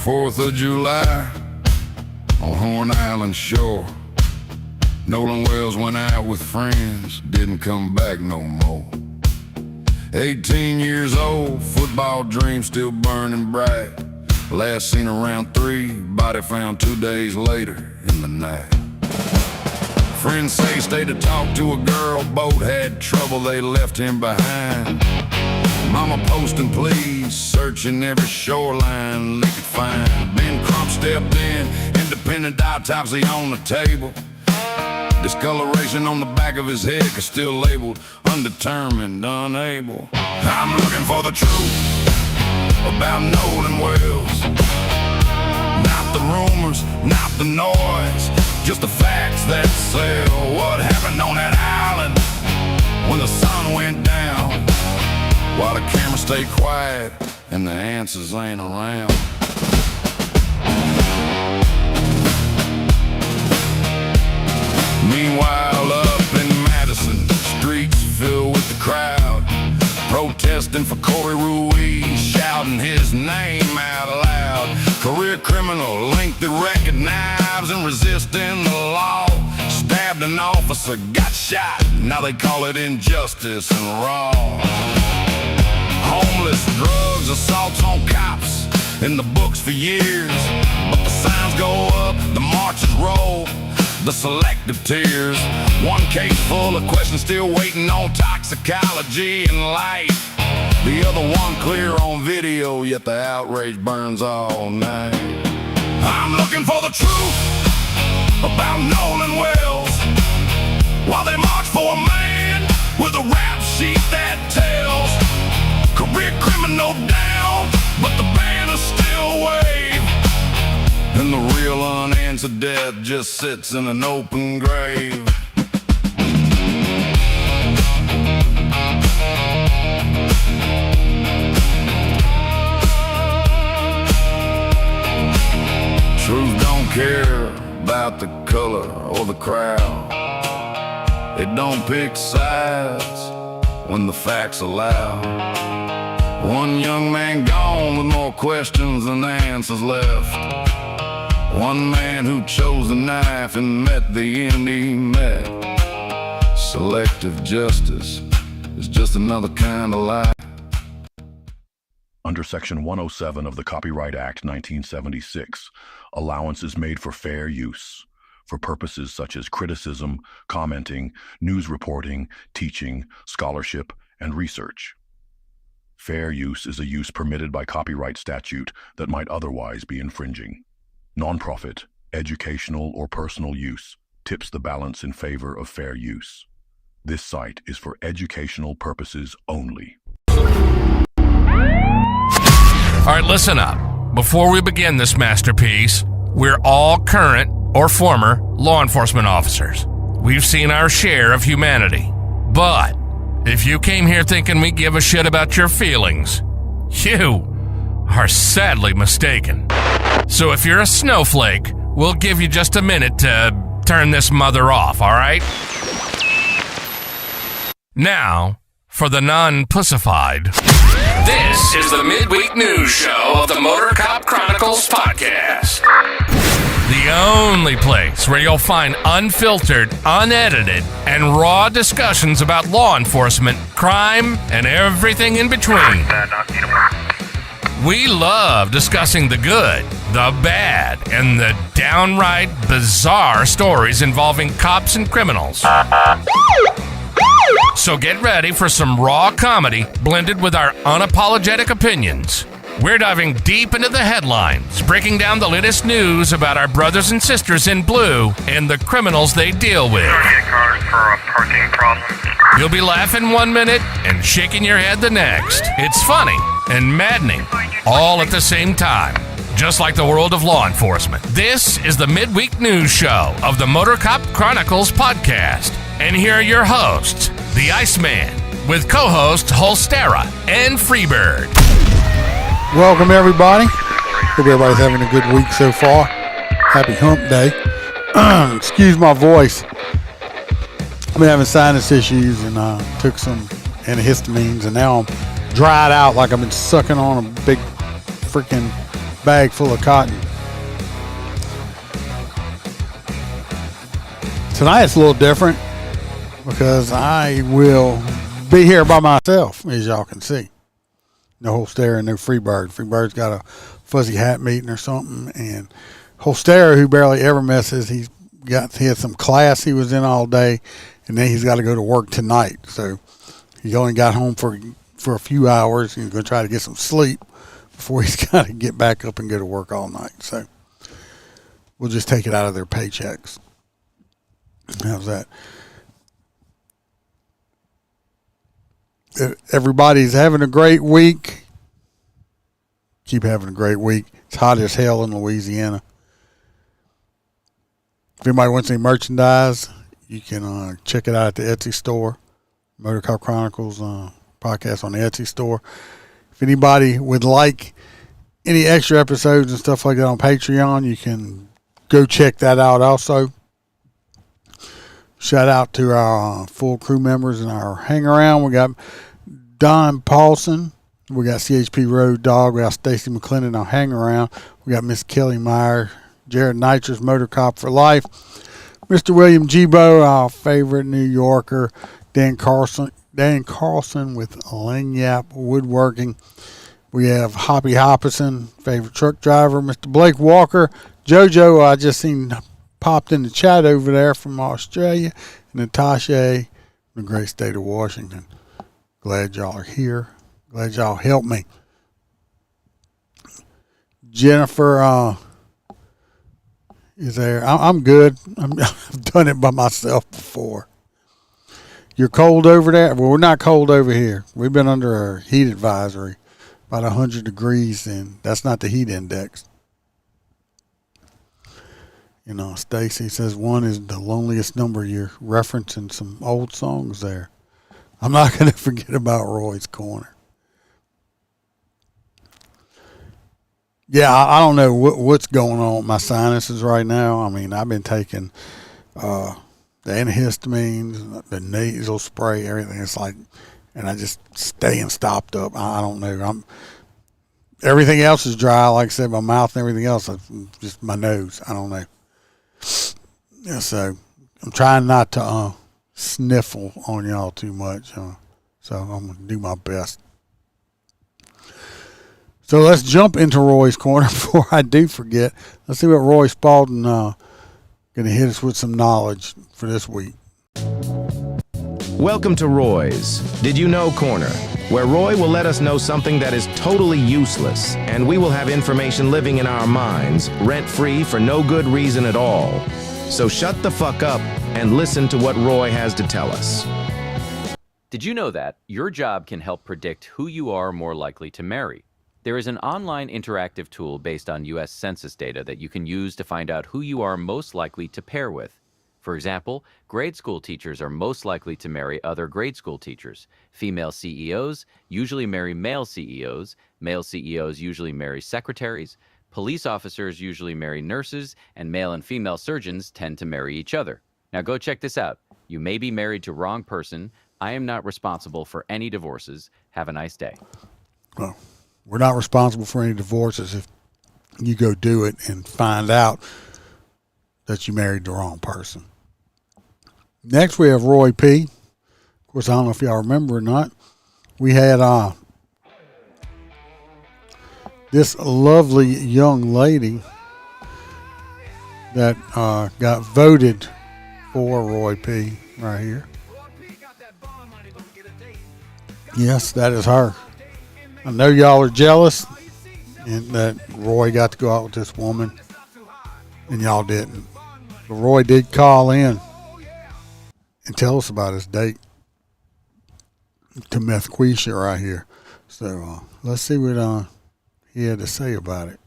4th of July on Horn Island shore. Nolan Wells went out with friends, didn't come back no more. 18 years old, football dream still burning bright. Last seen around 3, body found 2 days later in the night. Friends say stayed to talk to a girl, boat had trouble, they left him behind. Mama posting pleas, searching every shoreline they could find. Ben Crump stepped in, independent autopsy on the table. Discoloration on the back of his head, is still labeled undetermined, unable. I'm looking for the truth about Nolan Wells. Not the rumors, not the noise, just the facts that sell. What happened on that island when the sun went down? While the cameras stay quiet and the answers ain't around. Meanwhile, up in Madison, streets filled with the crowd, protesting for Corey Ruiz, shouting his name out loud. Career criminal linked to record knives and resisting the law. Stabbed an officer, got shot, now they call it injustice and raw. Homeless, drugs, assaults on cops, in the books for years. But the signs go up, the marches roll, the selective tears. One case full of questions still waiting on toxicology and light. The other one clear on video, yet the outrage burns all night. I'm looking for the truth about Nolan Wells, while they march for a man with a rap sheet that tells career criminal down, but the banner still wave. And the real unanswered death just sits in an open grave. Truth don't care about the color or the crowd. It don't pick sides when the facts allow. One young man gone with more questions than answers left. One man who chose the knife and met the end he met. Selective justice is just another kind of lie. Under Section 107 of the Copyright Act 1976, allowance is made for fair use, for purposes such as criticism, commenting, news reporting, teaching, scholarship, and research. Fair use is a use permitted by copyright statute that might otherwise be infringing. Nonprofit, educational, or personal use tips the balance in favor of fair use. This site is for educational purposes only. All right, listen up. Before we begin this masterpiece, we're all current or former law enforcement officers. We've seen our share of humanity. But if you came here thinking we give a shit about your feelings, you are sadly mistaken. So if you're a snowflake, we'll give you just a minute to turn this mother off, all right? Now, for the non-pussified. This is the midweek news show of the Motor Cop Chronicles podcast. The only place where you'll find unfiltered, unedited, and raw discussions about law enforcement, crime, and everything in between. We love discussing the good, the bad, and the downright bizarre stories involving cops and criminals. So get ready for some raw comedy blended with our unapologetic opinions. We're diving deep into the headlines, breaking down the latest news about our brothers and sisters in blue and the criminals they deal with. You'll be laughing 1 minute and shaking your head the next. It's funny and maddening, all at the same time, just like the world of law enforcement. This is the midweek news show of the Motor Cop Chronicles podcast. And here are your hosts, the Iceman, with co-hosts Holstera and Freebird. Welcome, everybody. Hope everybody's having a good week so far. Happy hump day. Excuse my voice. I've been having sinus issues and took some antihistamines, and now I'm dried out like I've been sucking on a big freaking bag full of cotton. Tonight it's a little different because I will be here by myself, as y'all can see. No Holstera and no Freebird. Freebird's got a fuzzy hat meeting or something, and Holstera, who barely ever misses, he had some class he was in all day, and then he's got to go to work tonight. So he only got home for a few hours. He's going to try to get some sleep before he's got to get back up and go to work all night. So we'll just take it out of their paychecks. How's that? Everybody's having a great week. Keep having a great week. It's hot as hell in Louisiana. If anybody wants any merchandise, you can check it out at the Etsy store. Motor Cop Chronicles podcast on the Etsy store. If anybody would like any extra episodes and stuff like that on Patreon, you can go check that out also. Shout out to our full crew members and our hang around. We got Don Paulson. We got CHP Road Dog. We got Stacy McClendon, our hang around. We got Miss Kelly Meyer, Jared Nitrous, Motor Cop for Life. Mr. William Gibo, our favorite New Yorker. Dan Carlson with Lanyap Woodworking. We have Hoppy Hopperson, favorite truck driver. Mr. Blake Walker. JoJo, I just seen popped in the chat over there from Australia. And Natasha from the great state of Washington. Glad y'all are here. Glad y'all helped me. Jennifer is there. I'm good. I've done it by myself before. You're cold over there? Well, we're not cold over here. We've been under a heat advisory, about 100 degrees, and that's not the heat index. You know, Stacy says 1 is the loneliest number. You're referencing some old songs there. I'm not going to forget about Roy's Corner. Yeah, I don't know what's going on with my sinuses right now. I mean, I've been taking the antihistamines, the nasal spray, everything. It's like, and I just staying stopped up. I don't know. Everything else is dry. Like I said, my mouth and everything else. Just my nose. I don't know. Yeah, so I'm trying not to sniffle on y'all too much. So I'm going to do my best. So let's jump into Roy's Corner before I do forget. Let's see what Roy Spalding going to hit us with some knowledge for this week. Welcome to Roy's Did You Know Corner, where Roy will let us know something that is totally useless, and we will have information living in our minds, rent-free for no good reason at all. So shut the fuck up and listen to what Roy has to tell us. Did you know that your job can help predict who you are more likely to marry? There is an online interactive tool based on U.S. Census data that you can use to find out who you are most likely to pair with. For example, grade school teachers are most likely to marry other grade school teachers. Female CEOs usually marry male CEOs. Male CEOs usually marry secretaries. Police officers usually marry nurses, and male and female surgeons tend to marry each other. Now go check this out. You may be married to wrong person. I am not responsible for any divorces. Have a nice day. Well, we're not responsible for any divorces if you go do it and find out that you married the wrong person. Next, we have Roy P. Of course, I don't know if y'all remember or not. We had this lovely young lady that got voted for Roy P. right here. Yes, that is her. I know y'all are jealous and that Roy got to go out with this woman and y'all didn't. But Roy did call in and tell us about his date to Methquisha right here. So let's see what he had to say about it.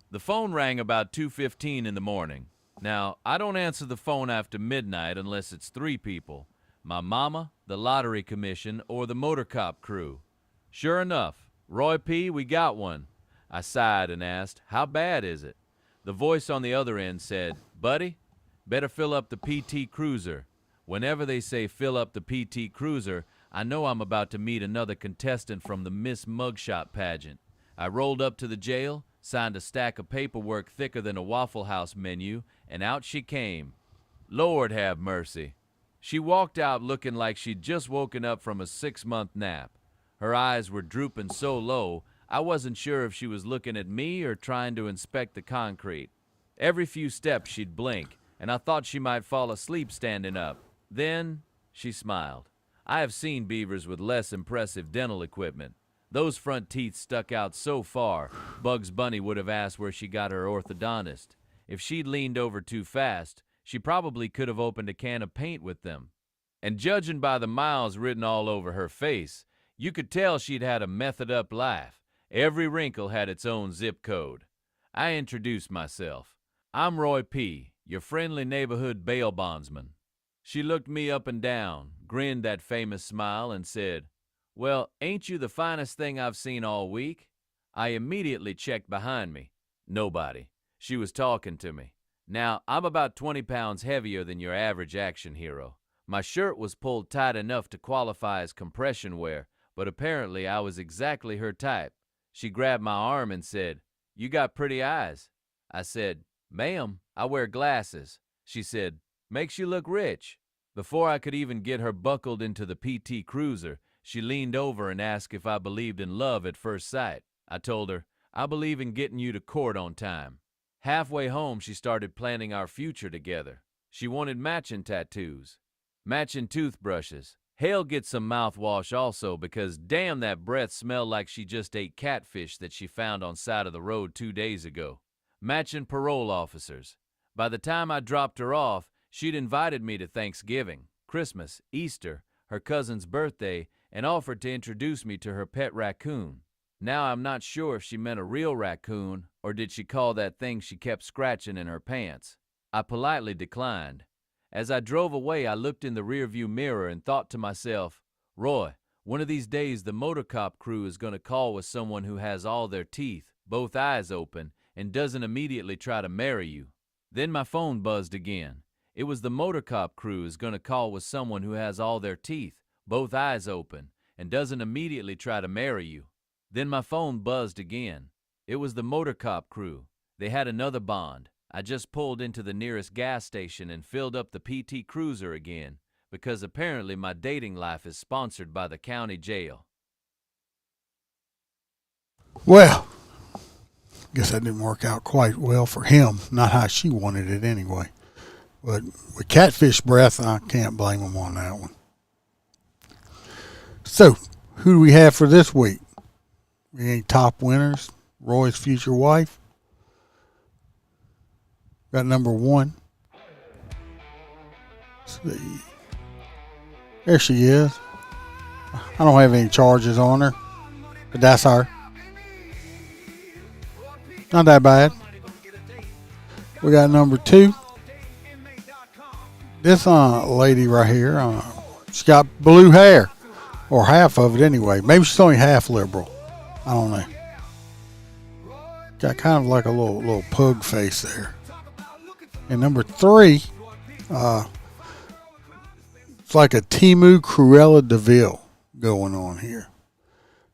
The phone rang about 2:15 in the morning. Now, I don't answer the phone after midnight unless it's 3 people. My mama, the lottery commission, or the motor cop crew. Sure enough, Roy P., we got one. I sighed and asked, how bad is it? The voice on the other end said, buddy, better fill up the PT Cruiser. Whenever they say fill up the PT Cruiser, I know I'm about to meet another contestant from the Miss Mugshot pageant. I rolled up to the jail, signed a stack of paperwork thicker than a Waffle House menu, and out she came. Lord have mercy. She walked out looking like she'd just woken up from a 6-month nap. Her eyes were drooping so low, I wasn't sure if she was looking at me or trying to inspect the concrete. Every few steps she'd blink, and I thought she might fall asleep standing up. Then she smiled. I have seen beavers with less impressive dental equipment. Those front teeth stuck out so far, Bugs Bunny would have asked where she got her orthodontist. If she'd leaned over too fast, she probably could have opened a can of paint with them. And judging by the miles written all over her face, you could tell she'd had a method-up life. Every wrinkle had its own zip code. I introduced myself. I'm Roy P., your friendly neighborhood bail bondsman. She looked me up and down, grinned that famous smile, and said, "Well, ain't you the finest thing I've seen all week?" I immediately checked behind me. Nobody. She was talking to me. Now, I'm about 20 pounds heavier than your average action hero. My shirt was pulled tight enough to qualify as compression wear, but apparently I was exactly her type. She grabbed my arm and said, "You got pretty eyes." I said, "Ma'am, I wear glasses." She said, "Makes you look rich." Before I could even get her buckled into the PT Cruiser, she leaned over and asked if I believed in love at first sight. I told her, "I believe in getting you to court on time." Halfway home, she started planning our future together. She wanted matching tattoos, matching toothbrushes. Hell, get some mouthwash also, because damn, that breath smelled like she just ate catfish that she found on side of the road 2 days ago. Matching parole officers. By the time I dropped her off, she'd invited me to Thanksgiving, Christmas, Easter, her cousin's birthday, and offered to introduce me to her pet raccoon. Now I'm not sure if she meant a real raccoon, or did she call that thing she kept scratching in her pants. I politely declined. As I drove away, I looked in the rearview mirror and thought to myself, "Roy, one of these days the motor cop crew is going to call with someone who has all their teeth, both eyes open, and doesn't immediately try to marry you." Then my phone buzzed again. It was the motor cop crew is going to call with someone who has all their teeth, both eyes open, and doesn't immediately try to marry you. Then my phone buzzed again. It was the motor cop crew. They had another bond. I just pulled into the nearest gas station and filled up the PT Cruiser again, because apparently my dating life is sponsored by the county jail. Well, guess that didn't work out quite well for him. Not how she wanted it anyway. But with catfish breath, I can't blame him on that one. So, who do we have for this week? We ain't top winners. Roy's future wife. Got number 1. Let's see. There she is. I don't have any charges on her, but that's her. Not that bad. We got number 2. This lady right here, she's got blue hair, or half of it anyway. Maybe she's only half liberal. I don't know. Got kind of like a little pug face there. And number 3, it's like a Timu Cruella DeVille going on here.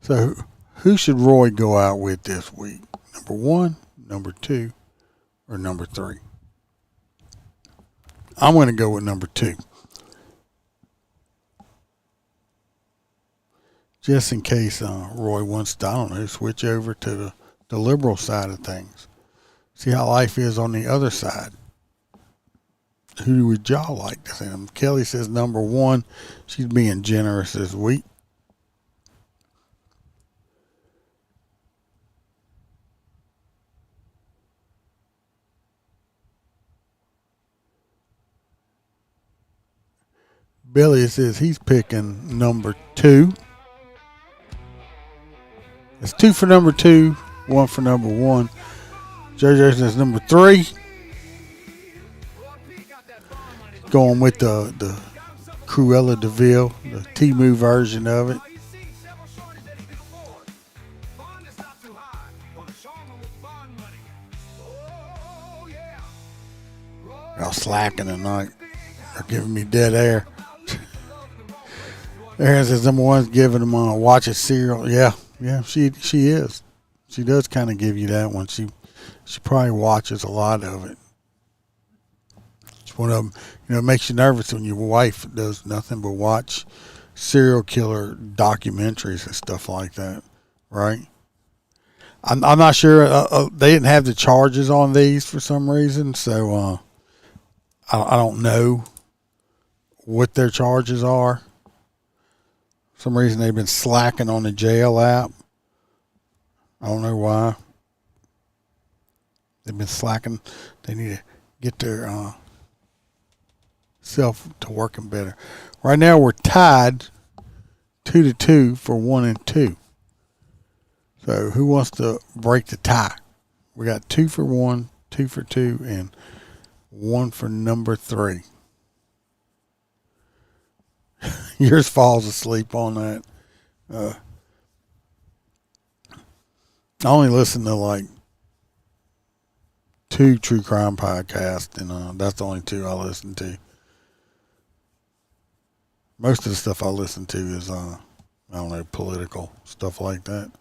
So who should Roy go out with this week? Number 1, number 2, or number 3? I'm going to go with number 2. Just in case Roy wants to, I don't know, switch over to the liberal side of things. See how life is on the other side. Who would y'all like to see? Kelly says number 1. She's being generous this week. Billy says he's picking number 2. It's 2 for number 2, 1 for number 1. JJ says number 3. Going with the Cruella DeVille, the Timu version of it. Y'all slacking tonight. They're giving me dead air. Aaron says number 1's giving them watch a serial. Yeah, she is. She does kind of give you that one. She probably watches a lot of it. It's one of them, you know, it makes you nervous when your wife does nothing but watch serial killer documentaries and stuff like that, right? I'm not sure. They didn't have the charges on these for some reason, so I don't know what their charges are. For some reason they've been slacking on the jail app. I don't know why. They've been slacking. They need to get their self to working better. Right now we're tied 2-2 for 1 and 2. So who wants to break the tie? We got 2 for 1, 2 for 2, and 1 for number 3. Yours falls asleep on that. I only listen to like 2 true crime podcasts, and that's the only 2 I listen to. Most of the stuff I listen to is, I don't know, political stuff like that.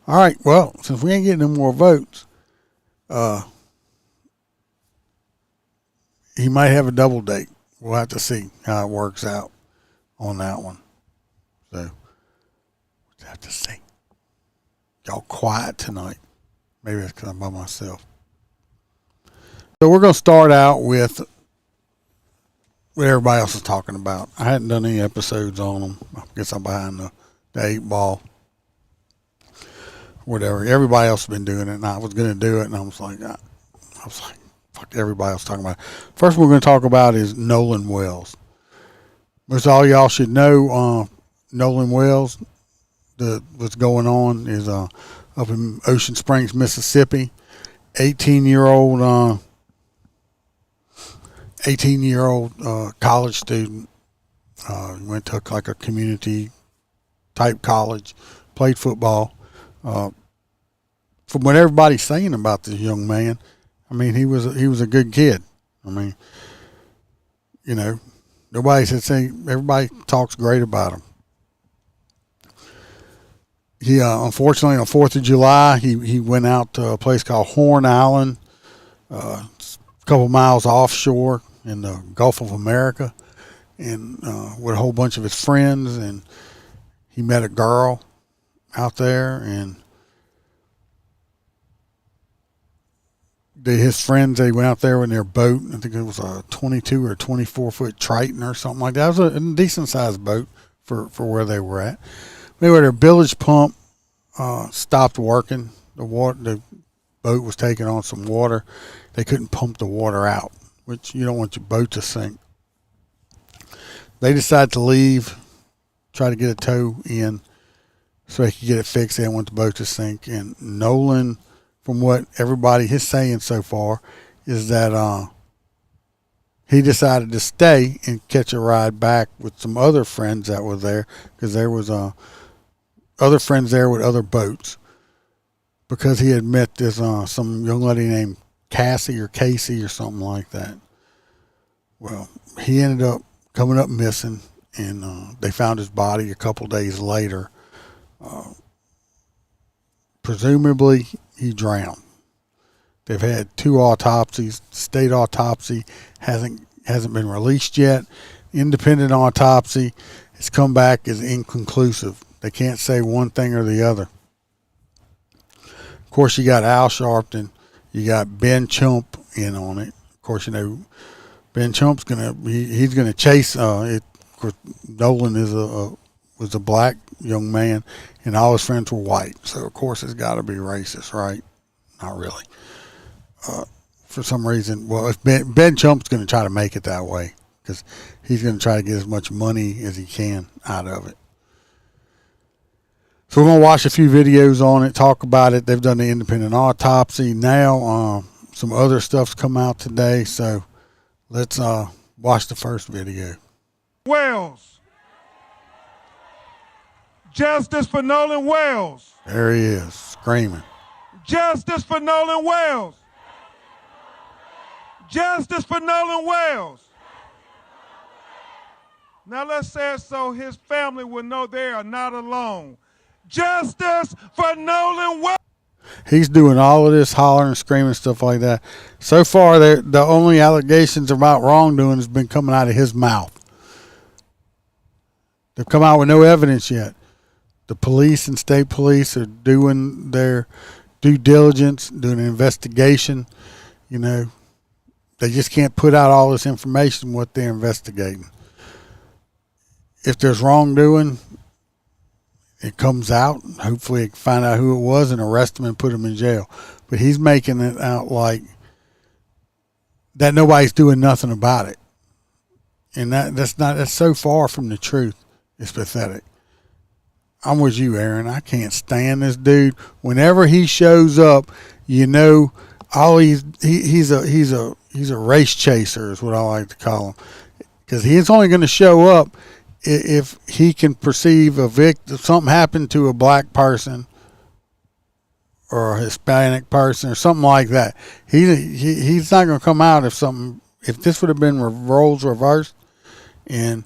All right, well, since we ain't getting no more votes, he might have a double date. We'll have to see how it works out on that one. So, we'll have to see. Y'all quiet tonight. Maybe that's because I'm by myself. So we're going to start out with what everybody else is talking about. I hadn't done any episodes on them. I guess I'm behind the 8 ball. Whatever. Everybody else has been doing it, and I was going to do it, and I was like, fuck, everybody else talking about it. First one we're going to talk about is Nolan Wells. Most all y'all should know Nolan Wells. What's going on is up in Ocean Springs, Mississippi. 18-year-old college student. Went to like a community type college, played football. From what everybody's saying about this young man, I mean, he was a good kid. I mean, you know, everybody talks great about him. He unfortunately on 4th of July he went out to a place called Horn Island, a couple miles offshore in the Gulf of America, and with a whole bunch of his friends, and he met a girl out there, and his friends, they went out there in their boat. I think it was a 22 or 24 foot Triton or something like that. It was a decent sized boat for where they were at. Anyway, their bilge pump stopped working. The boat was taking on some water. They couldn't pump the water out, which you don't want your boat to sink. They decided to leave, try to get a tow in so they could get it fixed. They didn't want the boat to sink. And Nolan, from what everybody is saying so far, is that he decided to stay and catch a ride back with some other friends that were there, because there was other friends there with other boats, because he had met this some young lady named Cassie or something like that. Well, he ended up coming up missing, and they found his body a couple days later. Presumably he drowned. They've had 2 autopsies. State autopsy hasn't been released yet. Independent autopsy has come back as inconclusive. They can't say one thing or the other. Of course, you got Al Sharpton. You got Ben Chump in on it. Of course, you know Ben Chump's he's gonna chase. Of course, Nolan was a black young man, and all his friends were white. So of course it's got to be racist, right? Not really. For some reason, well, if Ben Chump's going to try to make it that way, because he's going to try to get as much money as he can out of it. So we're going to watch a few videos on it, talk about it. They've done the independent autopsy. Now some other stuff's come out today, so let's watch the first video. Wells. Justice for Nolan Wells. There he is, screaming. Justice for Nolan Wells. Justice for Nolan Wells. Now let's say it so his family will know they are not alone. Justice for Nolan Wells. He's doing all of this hollering, screaming, stuff like that. So far, the only allegations about wrongdoing has been coming out of his mouth. They've come out with no evidence yet. The police and state police are doing their due diligence, doing an investigation. You know, they just can't put out all this information what they're investigating. If there's wrongdoing, it comes out. Hopefully, they can find out who it was and arrest him and put him in jail. But he's making it out like that nobody's doing nothing about it, and that's so far from the truth. It's pathetic. I'm with you, Aaron. I can't stand this dude. Whenever he shows up, you know, he's a race chaser is what I like to call him, because he's only going to show up if he can perceive something happened to a black person or a Hispanic person or something like that. He's not going to come out if this would have been roles reversed and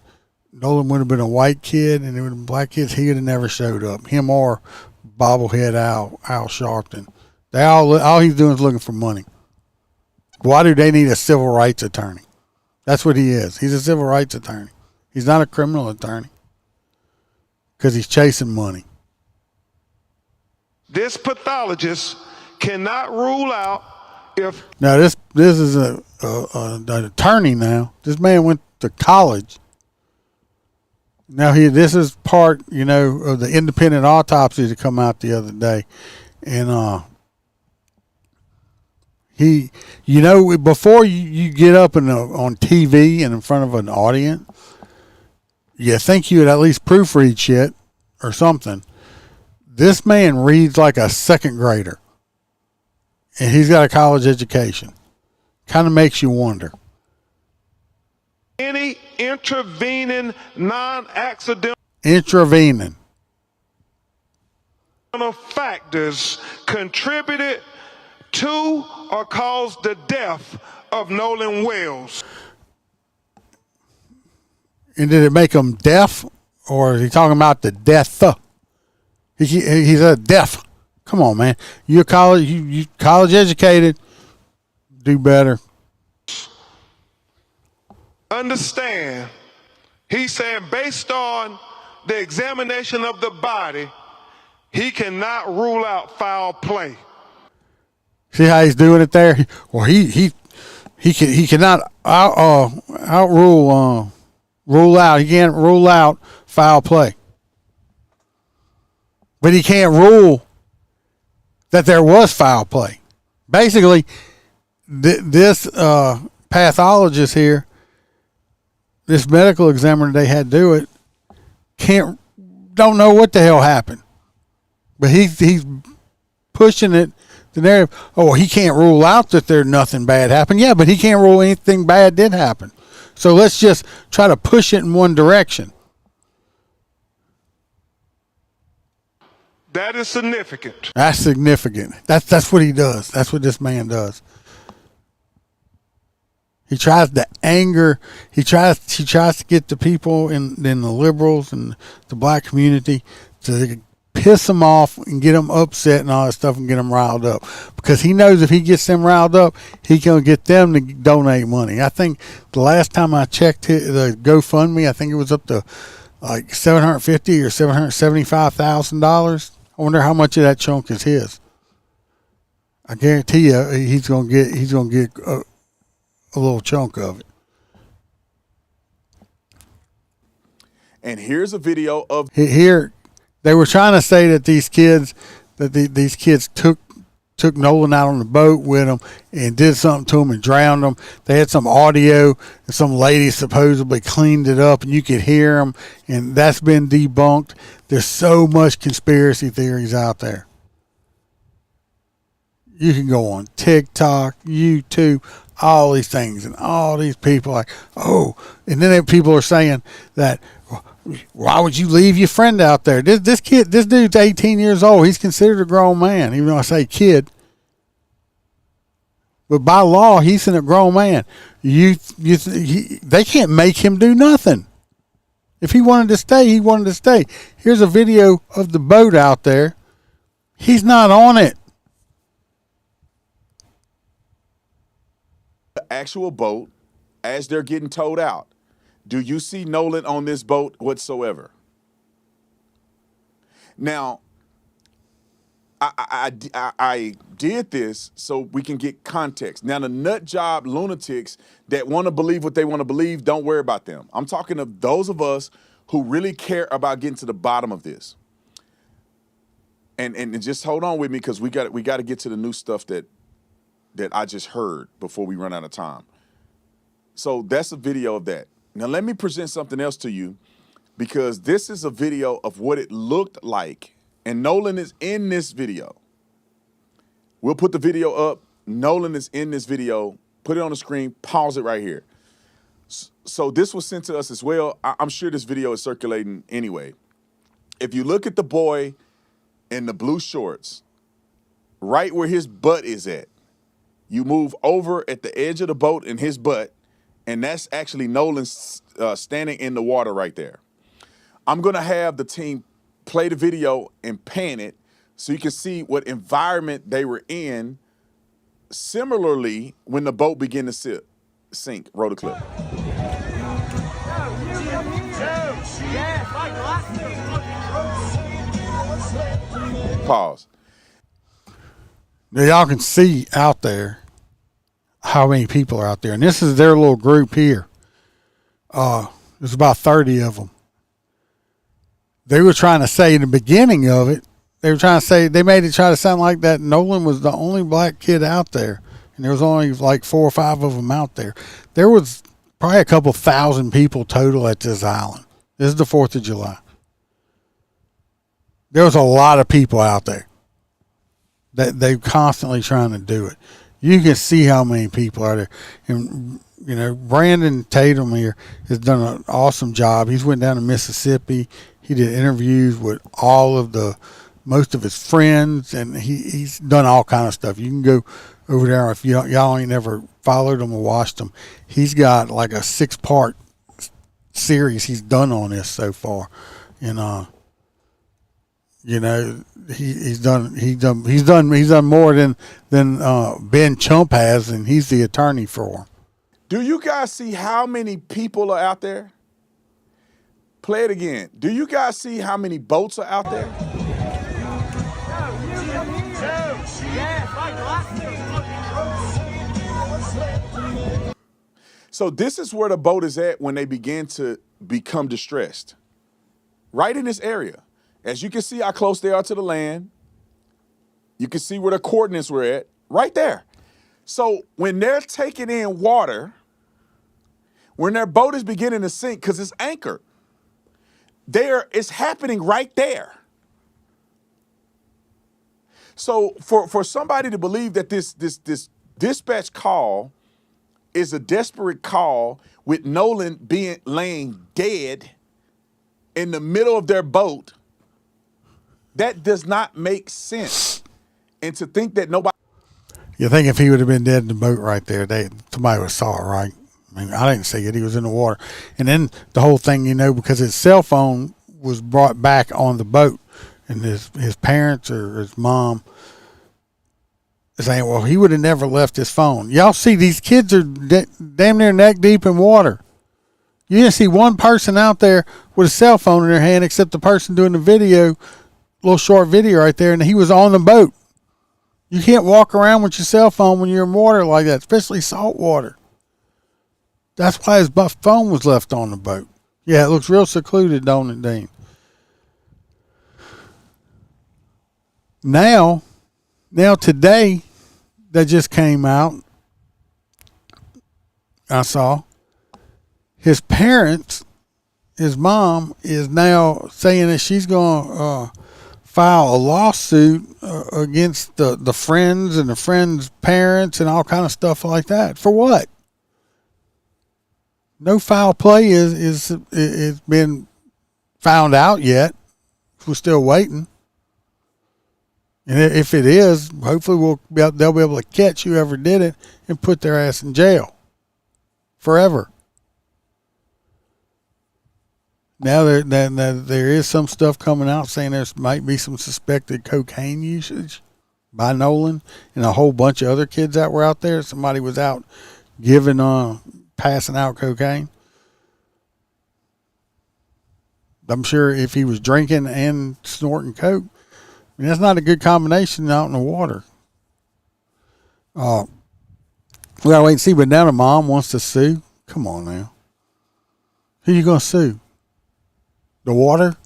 Nolan would have been a white kid and it would have been black kids, he would have never showed up. Him or bobblehead Al Sharpton. All he's doing is looking for money. Why do they need a civil rights attorney? That's what he is. He's a civil rights attorney. He's not a criminal attorney because he's chasing money. This pathologist cannot rule out if. Now this is an attorney now. This man went to college. Now this is part, you know, of the independent autopsy that come out the other day, and he, you know, before you get up on TV and in front of an audience, you think you would at least proofread shit or something. This man reads like a second grader, and he's got a college education. Kind of makes you wonder. Any intervening non-accidental factors contributed to or caused the death of Nolan Wells. And did it make him deaf, or is he talking about the death? He's a deaf. Come on, man. You're you college educated. Do better. Understand, he's saying based on the examination of the body, he cannot rule out foul play. See how he's doing it there? Well, he cannot rule out. He can't rule out foul play, but he can't rule that there was foul play. Basically, this pathologist here, this medical examiner they had do it, don't know what the hell happened, but he's pushing it. The narrative, he can't rule out that there's nothing bad happened. Yeah, but he can't rule anything bad did happen. So let's just try to push it in one direction. That is significant. That's significant. That's what he does. That's what this man does. He tries to anger. He tries to get the people in the liberals and the black community to piss them off and get them upset and all that stuff and get them riled up, because he knows if he gets them riled up, he can get them to donate money. I think the last time I checked the GoFundMe, I think it was up to like $750,000 or $775,000. I wonder how much of that chunk is his. I guarantee you, he's gonna get a little chunk of it. And here's a video of here. They were trying to say that these kids took Nolan out on the boat with them and did something to him and drowned him. They had some audio and some lady supposedly cleaned it up and you could hear them, and that's been debunked. There's so much conspiracy theories out there. You can go on TikTok, YouTube, all these things, and all these people and then people are saying that, why would you leave your friend out there? This dude's 18 years old. He's considered a grown man, even though I say kid. But by law, he's a grown man. They can't make him do nothing. If he wanted to stay, he wanted to stay. Here's a video of the boat out there. He's not on it. The actual boat as they're getting towed out. Do you see Nolan on this boat whatsoever? Now, I did this so we can get context. Now, the nut job lunatics that want to believe what they want to believe, don't worry about them. I'm talking of those of us who really care about getting to the bottom of this. And just hold on with me, because we got to get to the new stuff that I just heard before we run out of time. So that's a video of that. Now let me present something else to you, because this is a video of what it looked like. And Nolan is in this video. We'll put the video up. Nolan is in this video. Put it on the screen. Pause it right here. So this was sent to us as well. I'm sure this video is circulating anyway. If you look at the boy in the blue shorts, right where his butt is at, you move over at the edge of the boat in his butt, and that's actually Nolan standing in the water right there. I'm going to have the team play the video and pan it so you can see what environment they were in. Similarly, when the boat began to sink. Roll the clip. Pause. Now, y'all can see out there how many people are out there. And this is their little group here. There's about 30 of them. They were trying to say in the beginning of it, they made it try to sound like that Nolan was the only black kid out there. And there was only like 4 or 5 of them out there. There was probably a couple thousand people total at this island. This is the 4th of July. There was a lot of people out there. They're constantly trying to do it. You can see how many people are there. And, you know, Brandon Tatum here has done an awesome job. He's went down to Mississippi. He did interviews with most of his friends, and he's done all kind of stuff. You can go over there if y'all ain't never followed him or watched him. He's got like a 6-part series he's done on this so far, and you know, he's done more than Ben Chump has, and he's the attorney for him. Do you guys see how many people are out there? Play it again. Do you guys see how many boats are out there? So this is where the boat is at when they begin to become distressed. Right in this area. As you can see how close they are to the land. You can see where the coordinates were at. Right there. So when they're taking in water, when their boat is beginning to sink because it's anchored, it's happening right there. So for somebody to believe that this dispatch call is a desperate call with Nolan laying dead in the middle of their boat, that does not make sense. And to think that nobody... You think if he would have been dead in the boat right there, somebody would have saw it, right? I mean, I didn't see it. He was in the water. And then the whole thing, you know, because his cell phone was brought back on the boat, and his parents or his mom saying, well, he would have never left his phone. Y'all see these kids are damn near neck deep in water. You didn't see one person out there with a cell phone in their hand except the person doing the video, little short video right there, and he was on the boat. You can't walk around with your cell phone when you're in water like that, especially salt water. That's why his phone was left on the boat. Yeah, it looks real secluded, don't it, Dean? Now today, that just came out, I saw, his parents, his mom, is now saying that she's going to file a lawsuit against the friends and the friends' parents and all kind of stuff like that. For what? No foul play is been found out yet. We're still waiting. And if it is, hopefully they'll be able to catch whoever did it and put their ass in jail forever. Now there is some stuff coming out saying there might be some suspected cocaine usage by Nolan and a whole bunch of other kids that were out there. Somebody was out passing out cocaine. I'm sure if he was drinking and snorting coke, I mean, that's not a good combination out in the water. We gotta wait and see. But now the mom wants to sue. Come on now, who you gonna sue? The water?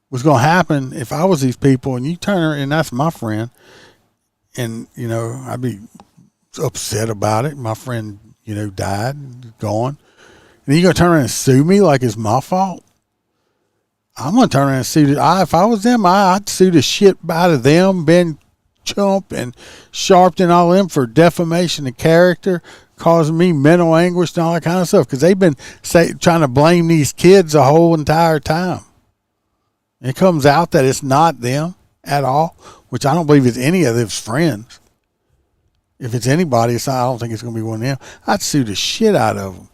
What's gonna happen if I was these people and you turn her, and that's my friend, and I'd be upset about it. My friend, died, gone. And you gonna turn around and sue me like it's my fault? I'm gonna turn around and sue. If I was them, I'd sue the shit out of them, Ben Chump and Sharpton, all of them for defamation of character, causing me mental anguish and all that kind of stuff. Because they've been trying to blame these kids the whole entire time. It comes out that it's not them at all, which I don't believe it's any of his friends. If it's anybody, I don't think it's going to be one of them. I'd sue the shit out of them.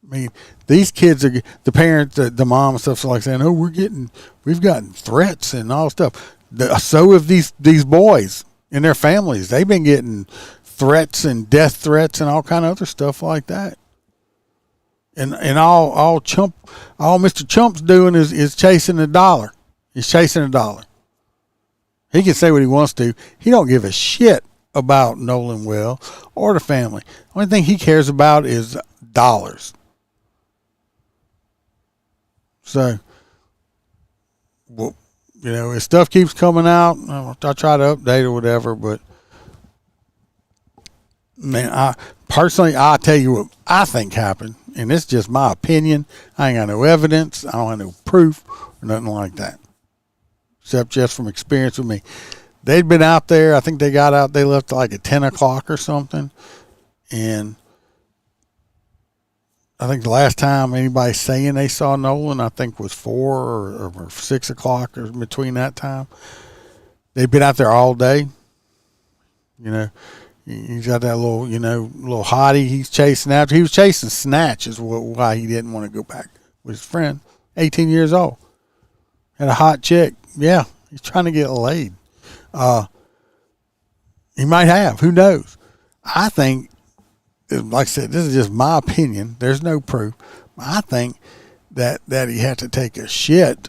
I mean, these kids are the parents, the mom and stuff, like saying, "Oh, we've gotten threats and all stuff." So have these boys and their families. They've been getting threats and death threats and all kind of other stuff like that. And all Mr. Chump's doing is chasing a dollar. He's chasing a dollar. He can say what he wants to. He don't give a shit about Nolan Wells or the family. The only thing he cares about is dollars. So, well, if stuff keeps coming out, I'll try to update or whatever. But man, I'll tell you what I think happened, and it's just my opinion. I ain't got no evidence. I don't have no proof or nothing like that, except just from experience with me. They'd been out there. I think they got out. They left like at 10 o'clock or something, and I think the last time anybody saying they saw Nolan, I think was 4 or 6 o'clock or between that time. They've been out there all day. He's got that little hottie he's chasing after. He was chasing Snatch is why he didn't want to go back with his friend. 18 years old. Had a hot chick. Yeah, he's trying to get laid. He might have. Who knows? I think, like I said, this is just my opinion. There's no proof. I think that he had to take a shit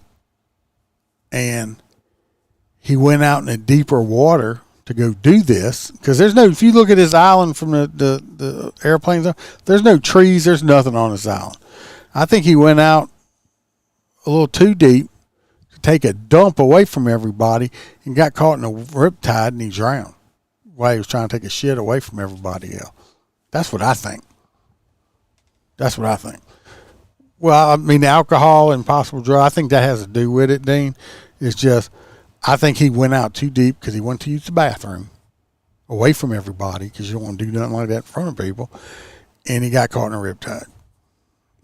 and he went out in the deeper water to go do this. Because if you look at this island from the airplanes, there's no trees, there's nothing on this island. I think he went out a little too deep to take a dump away from everybody and got caught in a riptide and he drowned while he was trying to take a shit away from everybody else. That's what I think. Well, I mean, alcohol and possible drug, I think that has to do with it, Dean. It's just, I think he went out too deep because he went to use the bathroom away from everybody because you don't want to do nothing like that in front of people. And he got caught in a riptide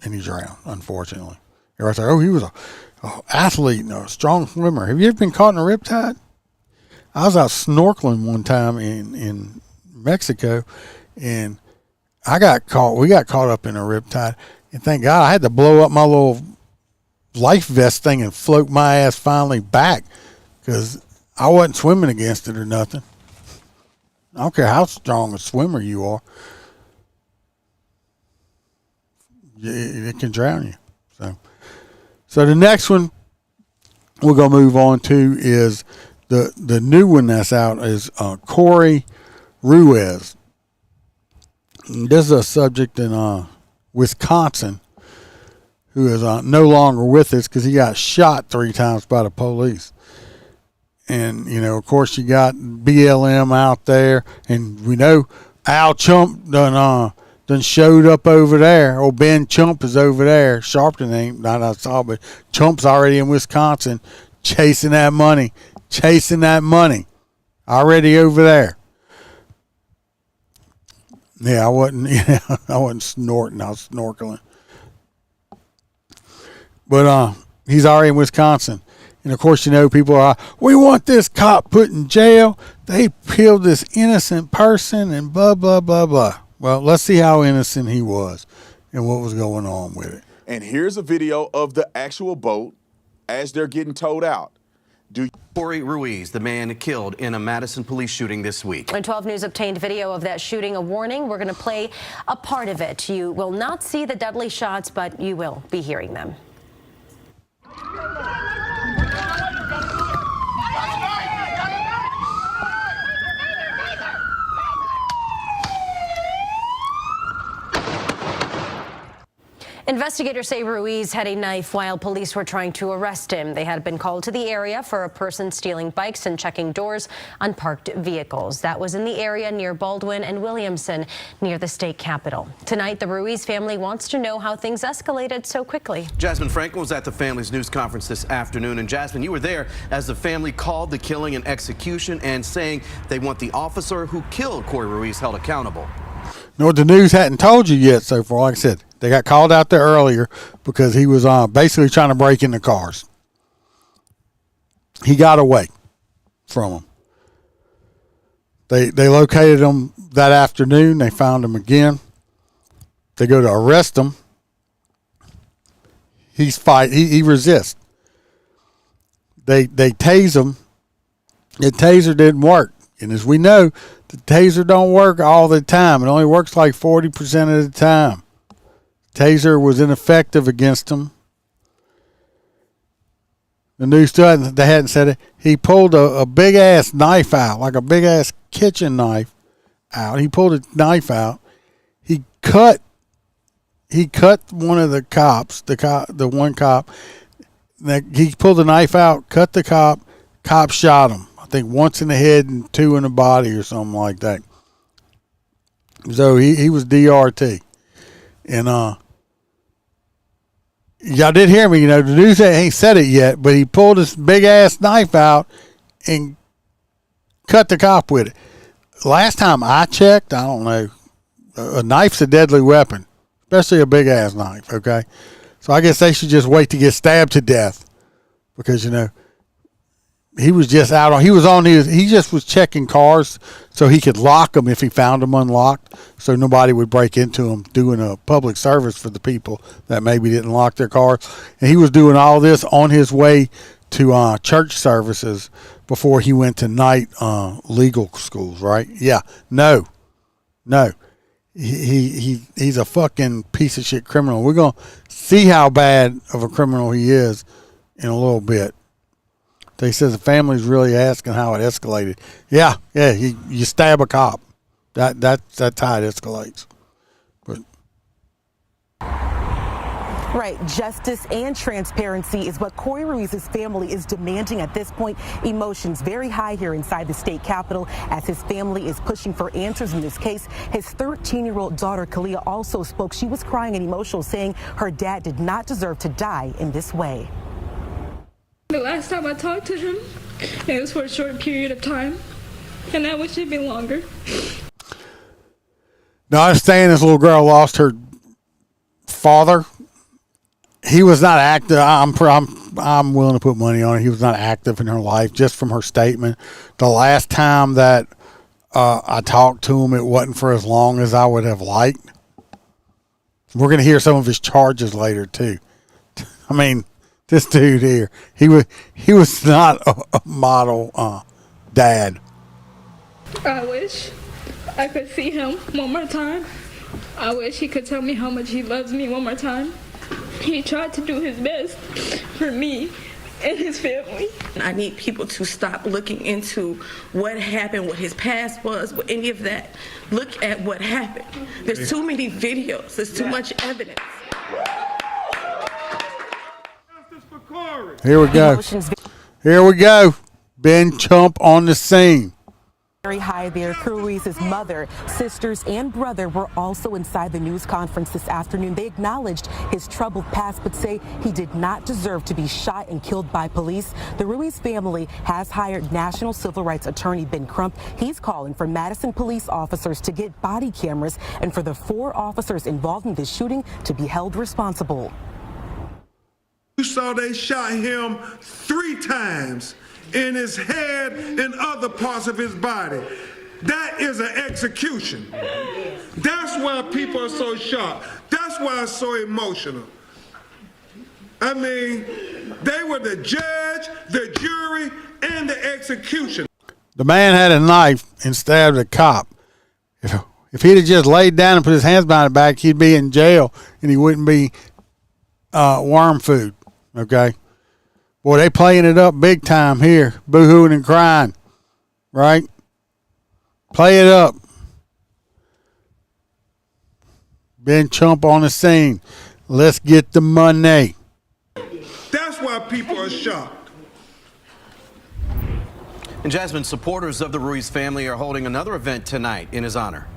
and he drowned, unfortunately. Everybody's like, oh, he was a athlete and a strong swimmer. Have you ever been caught in a riptide? I was out snorkeling one time in Mexico, and we got caught up in a riptide, and thank God I had to blow up my little life vest thing and float my ass finally back because I wasn't swimming against it or nothing. I don't care how strong a swimmer you are. It can drown you. So the next one we're going to move on to is the new one that's out is Corey Ruiz. This is a subject in Wisconsin who is no longer with us because he got shot 3 times by the police. And, of course, you got BLM out there. And we know Al Chump done showed up over there. Old Ben Chump is over there. Sharpton ain't, not I saw, but Chump's already in Wisconsin chasing that money. Already over there. Yeah, I wasn't snorting. I was snorkeling. But he's already in Wisconsin. And, of course, people are, we want this cop put in jail. They killed this innocent person and blah, blah, blah, blah. Well, let's see how innocent he was. and what was going on with it. And here's a video of the actual boat as they're getting towed out. Corey Ruiz, the man killed in a Madison police shooting this week. And 12 News obtained video of that shooting. A warning, we're going to play a part of it. You will not see the deadly shots, but you will be hearing them. Investigators say Ruiz had a knife while police were trying to arrest him. They had been called to the area for a person stealing bikes and checking doors on parked vehicles. That was in the area near Baldwin and Williamson, near the state capitol. Tonight, the Ruiz family wants to know how things escalated so quickly. Jasmine Franklin was at the family's news conference this afternoon. And Jasmine, you were there as the family called the killing an execution and saying they want the officer who killed Corey Ruiz held accountable. No, the news hadn't told you yet so far. Like I said, they got called out there earlier because he was basically trying to break into cars. He got away from them. They located him that afternoon. They found him again. They go to arrest him. He resists. They tase him. The taser didn't work. And as we know, the taser don't work all the time. It only works like 40% of the time. Taser was ineffective against him. The news still they hadn't said it. He pulled a big ass knife out, like a big ass kitchen knife out. He pulled a knife out. He cut one of the cops, the one cop. He pulled the knife out, cut the cop. Cop shot him. I think once in the head and two in the body or something like that. So he was DRT. And y'all did hear me, the news ain't said it yet, but he pulled this big ass knife out and cut the cop with it. Last time I checked, I don't know, a knife's a deadly weapon, especially a big ass knife, okay? So I guess they should just wait to get stabbed to death because, he was just he just was checking cars so he could lock them if he found them unlocked so nobody would break into them, doing a public service for the people that maybe didn't lock their cars. And he was doing all this on his way to church services before he went to night legal schools, right? Yeah. No. He's a fucking piece of shit criminal. We're going to see how bad of a criminal he is in a little bit. They says the family's really asking how it escalated. Yeah, you stab a cop. That's how it escalates. But Right. Justice and transparency is what Corey Ruiz's family is demanding at this point. Emotions very high here inside the state capitol as his family is pushing for answers in this case. His 13-year-old daughter, Kalia, also spoke. She was crying and emotional, saying her dad did not deserve to die in this way. The last time I talked to him, it was for a short period of time, and now it should be longer. Now, I understand this little girl lost her father. He was not active. I'm willing to put money on it. He was not active in her life, just from her statement. The last time that I talked to him, it wasn't for as long as I would have liked. We're going to hear some of his charges later, too. I mean, this dude here, he was not a model dad. I wish I could see him one more time. I wish he could tell me how much he loves me one more time. He tried to do his best for me and his family. I need people to stop looking into what happened, what his past was, what any of that. Look at what happened. There's too many videos. There's too much evidence. Here we go. Here we go. Ben Chump on the scene. Very high there. Ruiz's mother, sisters, and brother were also inside the news conference this afternoon. They acknowledged his troubled past, but say he did not deserve to be shot and killed by police. The Ruiz family has hired National Civil Rights Attorney Ben Crump. He's calling for Madison police officers to get body cameras and for the 4 officers involved in this shooting to be held responsible. You saw they shot him 3 times in his head and other parts of his body. That is an execution. That's why people are so shocked. That's That's why it's so emotional. I mean, they were the judge, the jury, and the executioner. The man had a knife and stabbed a cop. If he'd have just laid down and put his hands behind his back, he'd be in jail and he wouldn't be worm food. Okay? Boy, they playing it up big time here, boo-hooing and crying. Right? Play it up. Ben Chump on the scene. Let's get the money. That's why people are shocked. And Jasmine, supporters of the Ruiz family are holding another event tonight in his honor.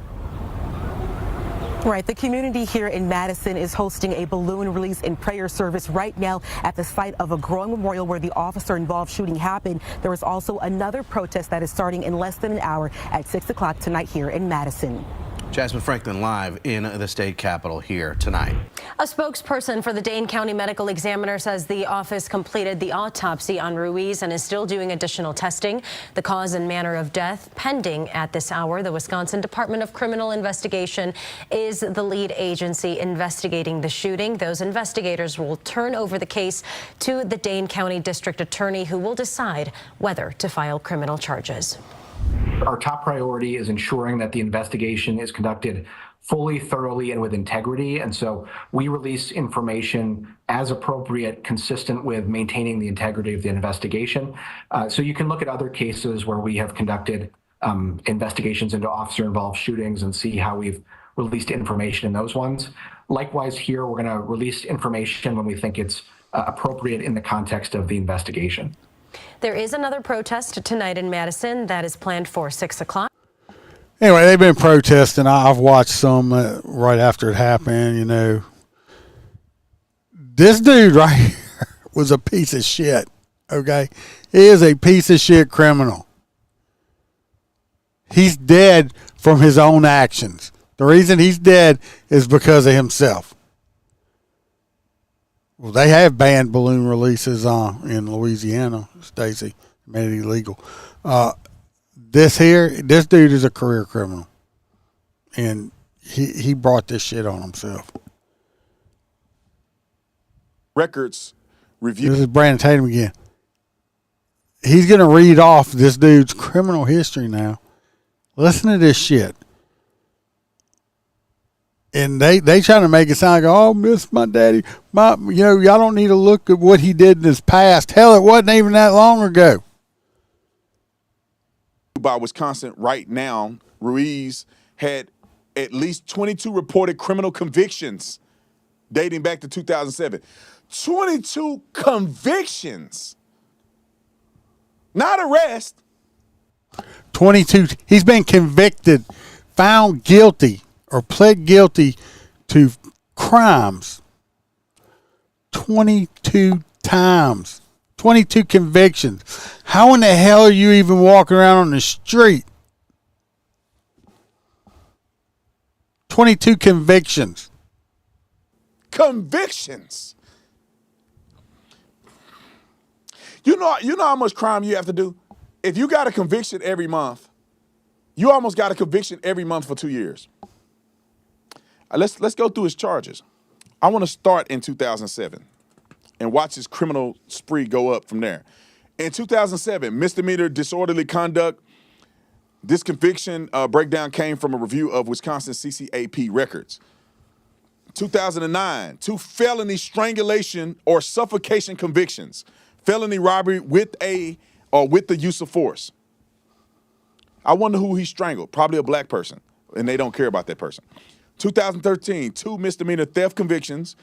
Right. The community here in Madison is hosting a balloon release and prayer service right now at the site of a growing memorial where the officer-involved shooting happened. There is also another protest that is starting in less than an hour at 6 o'clock tonight here in Madison. Jasmine Franklin live in the state capitol here tonight. A spokesperson for the Dane County Medical Examiner says the office completed the autopsy on Ruiz and is still doing additional testing. The cause and manner of death pending at this hour. The Wisconsin Department of Criminal Investigation is the lead agency investigating the shooting. Those investigators will turn over the case to the Dane County District Attorney, who will decide whether to file criminal charges. Our top priority is ensuring that the investigation is conducted fully, thoroughly, and with integrity. And so we release information as appropriate, consistent with maintaining the integrity of the investigation. So you can look at other cases where we have conducted investigations into officer-involved shootings and see how we've released information in those ones. Likewise here, we're going to release information when we think it's appropriate in the context of the investigation. There is another protest tonight in Madison that is planned for 6 o'clock. Anyway, they've been protesting. I've watched some right after it happened, you know. This dude right here was a piece of shit, okay? He is a piece of shit criminal. He's dead from his own actions. The reason he's dead is because of himself. Well, they have banned balloon releases in Louisiana, Stacey, made it illegal. This dude is a career criminal, and he brought this shit on himself. Records review. This is Brandon Tatum again. He's going to read off this dude's criminal history now. Listen to this shit. And they trying to make it sound like, oh, miss my daddy. Y'all don't need to look at what he did in his past. Hell, it wasn't even that long ago. By Wisconsin right now, Ruiz had at least 22 reported criminal convictions dating back to 2007. 22 convictions. Not arrest. 22. He's been convicted, found guilty, or pled guilty to crimes 22 times. 22 convictions. How in the hell are you even walking around on the street? 22 convictions. Convictions. You know how much crime you have to do? If you got a conviction every month, you almost got a conviction every month for 2 years. Let's go through his charges. I want to start in 2007 and watch his criminal spree go up from there. In 2007, misdemeanor disorderly conduct. This conviction breakdown came from a review of Wisconsin CCAP records. 2009, 2 felony strangulation or suffocation convictions. Felony robbery with the use of force. I wonder who he strangled. Probably a black person, and they don't care about that person. 2013, 2 misdemeanor theft convictions.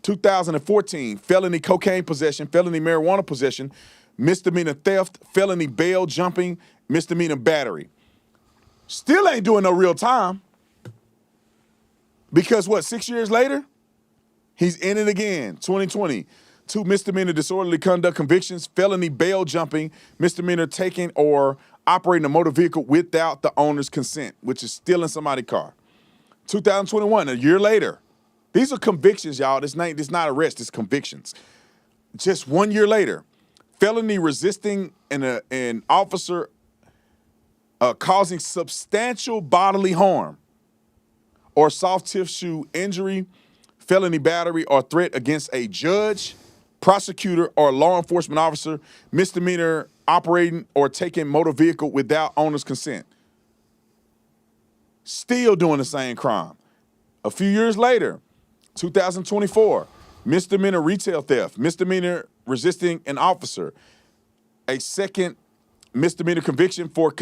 2014, felony cocaine possession, felony marijuana possession, misdemeanor theft, felony bail jumping, misdemeanor battery. Still ain't doing no real time. Because 6 years later, he's in it again. 2020, 2 misdemeanor disorderly conduct convictions, felony bail jumping, misdemeanor taking or operating a motor vehicle without the owner's consent, which is stealing somebody's car. 2021, a year later. These are convictions, y'all. This not arrest, it's convictions. Just 1 year later, felony resisting an officer causing substantial bodily harm or soft tissue injury, felony battery or threat against a judge, prosecutor, or law enforcement officer, misdemeanor operating or taking motor vehicle without owner's consent. Still doing the same crime. A few years later, 2024, misdemeanor retail theft, misdemeanor resisting an officer, a second misdemeanor conviction for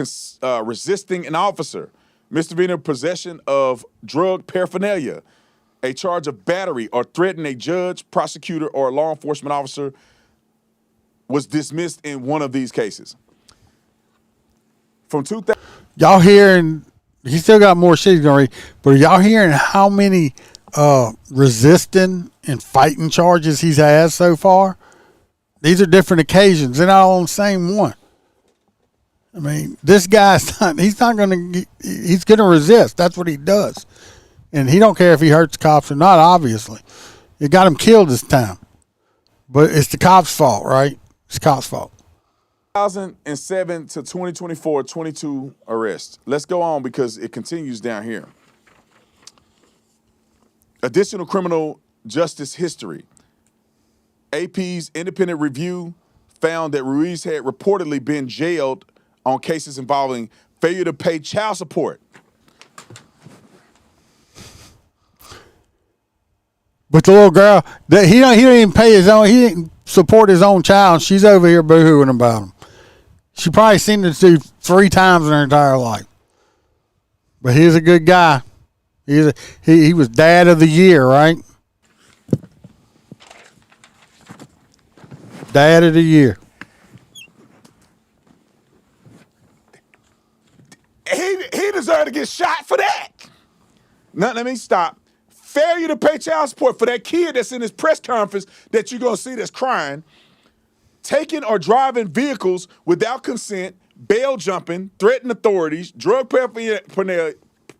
resisting an officer, misdemeanor possession of drug paraphernalia, a charge of battery or threatening a judge, prosecutor, or law enforcement officer was dismissed in one of these cases. From 2000, y'all hearing, he still got more shit he's gonna read, but are y'all hearing how many resisting and fighting charges he's had so far? These are different occasions. They're not all on the same one. I mean, this guy's not, he's going to resist. That's what he does. And he don't care if he hurts cops or not, obviously. It got him killed this time. But it's the cops' fault, right? It's the cops' fault. 2007 to 2024, 22 arrests. Let's go on because it continues down here. Additional criminal justice history. AP's independent review found that Ruiz had reportedly been jailed on cases involving failure to pay child support. But the little girl, he don't even pay his own, he didn't support his own child. She's over here boo-hooing about him. She probably seen this dude 3 times in her entire life. But he's a good guy. He was dad of the year, right? Dad of the year. He deserved to get shot for that. Now, let me stop. Failure to pay child support for that kid that's in his press conference that you're going to see that's crying. Taking or driving vehicles without consent, bail jumping, threatening authorities, drug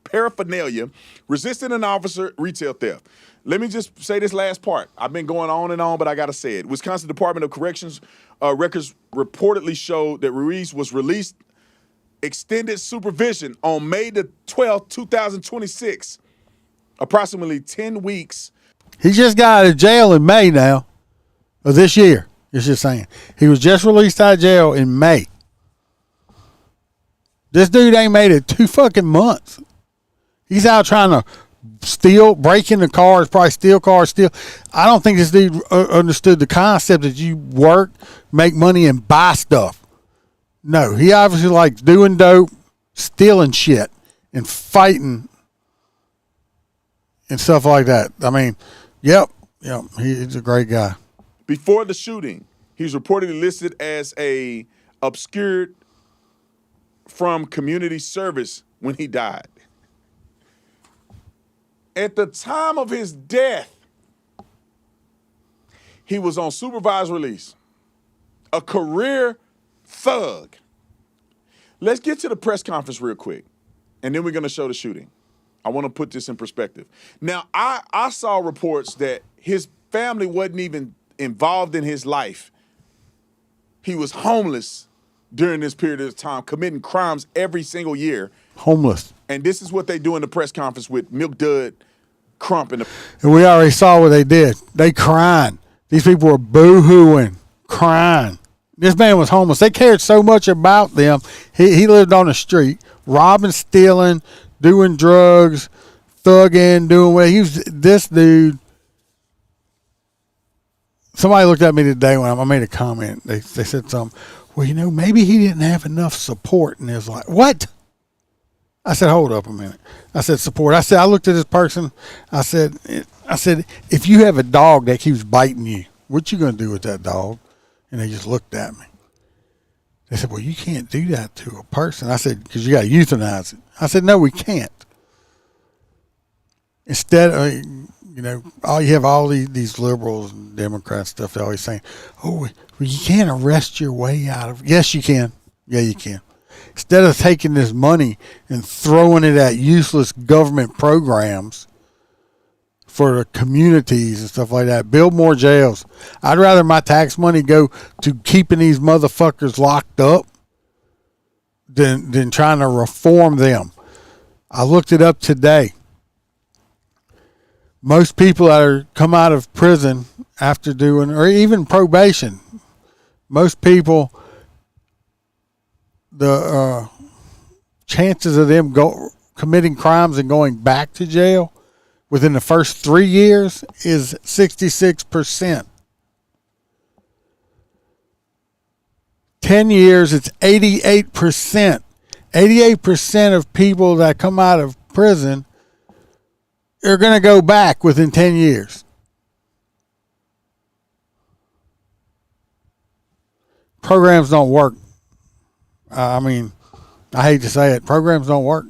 paraphernalia, resisting an officer, retail theft. Let me just say this last part. I've been going on and on, but I got to say it. Wisconsin Department of Corrections records reportedly showed that Ruiz was released extended supervision on May the 12th, 2026. Approximately 10 weeks. He just got out of jail in May now of this year. It's just saying. He was just released out of jail in May. This dude ain't made it 2 fucking months. He's out trying to break into cars, probably steal cars, steal. I don't think this dude understood the concept that you work, make money, and buy stuff. No, he obviously likes doing dope, stealing shit, and fighting and stuff like that. I mean, yep, he's a great guy. Before the shooting, he was reportedly listed as a obscured from community service when he died. At the time of his death, he was on supervised release, a career thug. Let's get to the press conference real quick, and then we're going to show the shooting. I want to put this in perspective. Now, I saw reports that his family wasn't even involved in his life. He was homeless during this period of time, committing crimes every single year. Homeless. And this is what they do in the press conference with Milk Dud, Crump, and we already saw what they did. They crying. These people were boo-hooing, crying. This man was homeless. They cared so much about them. He lived on the street, robbing, stealing, doing drugs, thugging, doing what he was. This dude. Somebody looked at me today when I made a comment. They said something. Well, maybe he didn't have enough support in his life. What? I said, hold up a minute. I said, support. I looked at this person. I said, if you have a dog that keeps biting you, what you going to do with that dog? And they just looked at me. They said, well, you can't do that to a person. I said, because you got to euthanize it. I said, no, we can't. Instead of, you have all these liberals and Democrats stuff. They're always saying, oh, well, you can't arrest your way out of. Yes, you can. Yeah, you can. Instead of taking this money and throwing it at useless government programs for the communities and stuff like that, build more jails. I'd rather my tax money go to keeping these motherfuckers locked up than trying to reform them. I looked it up today. most people that come out of prison after doing, or even probation, most people, the chances of them committing crimes and going back to jail within the first 3 years is 66%. 10 years, it's 88%. 88% of people that come out of prison are going to go back within 10 years. Programs don't work. I mean, I hate to say it. Programs don't work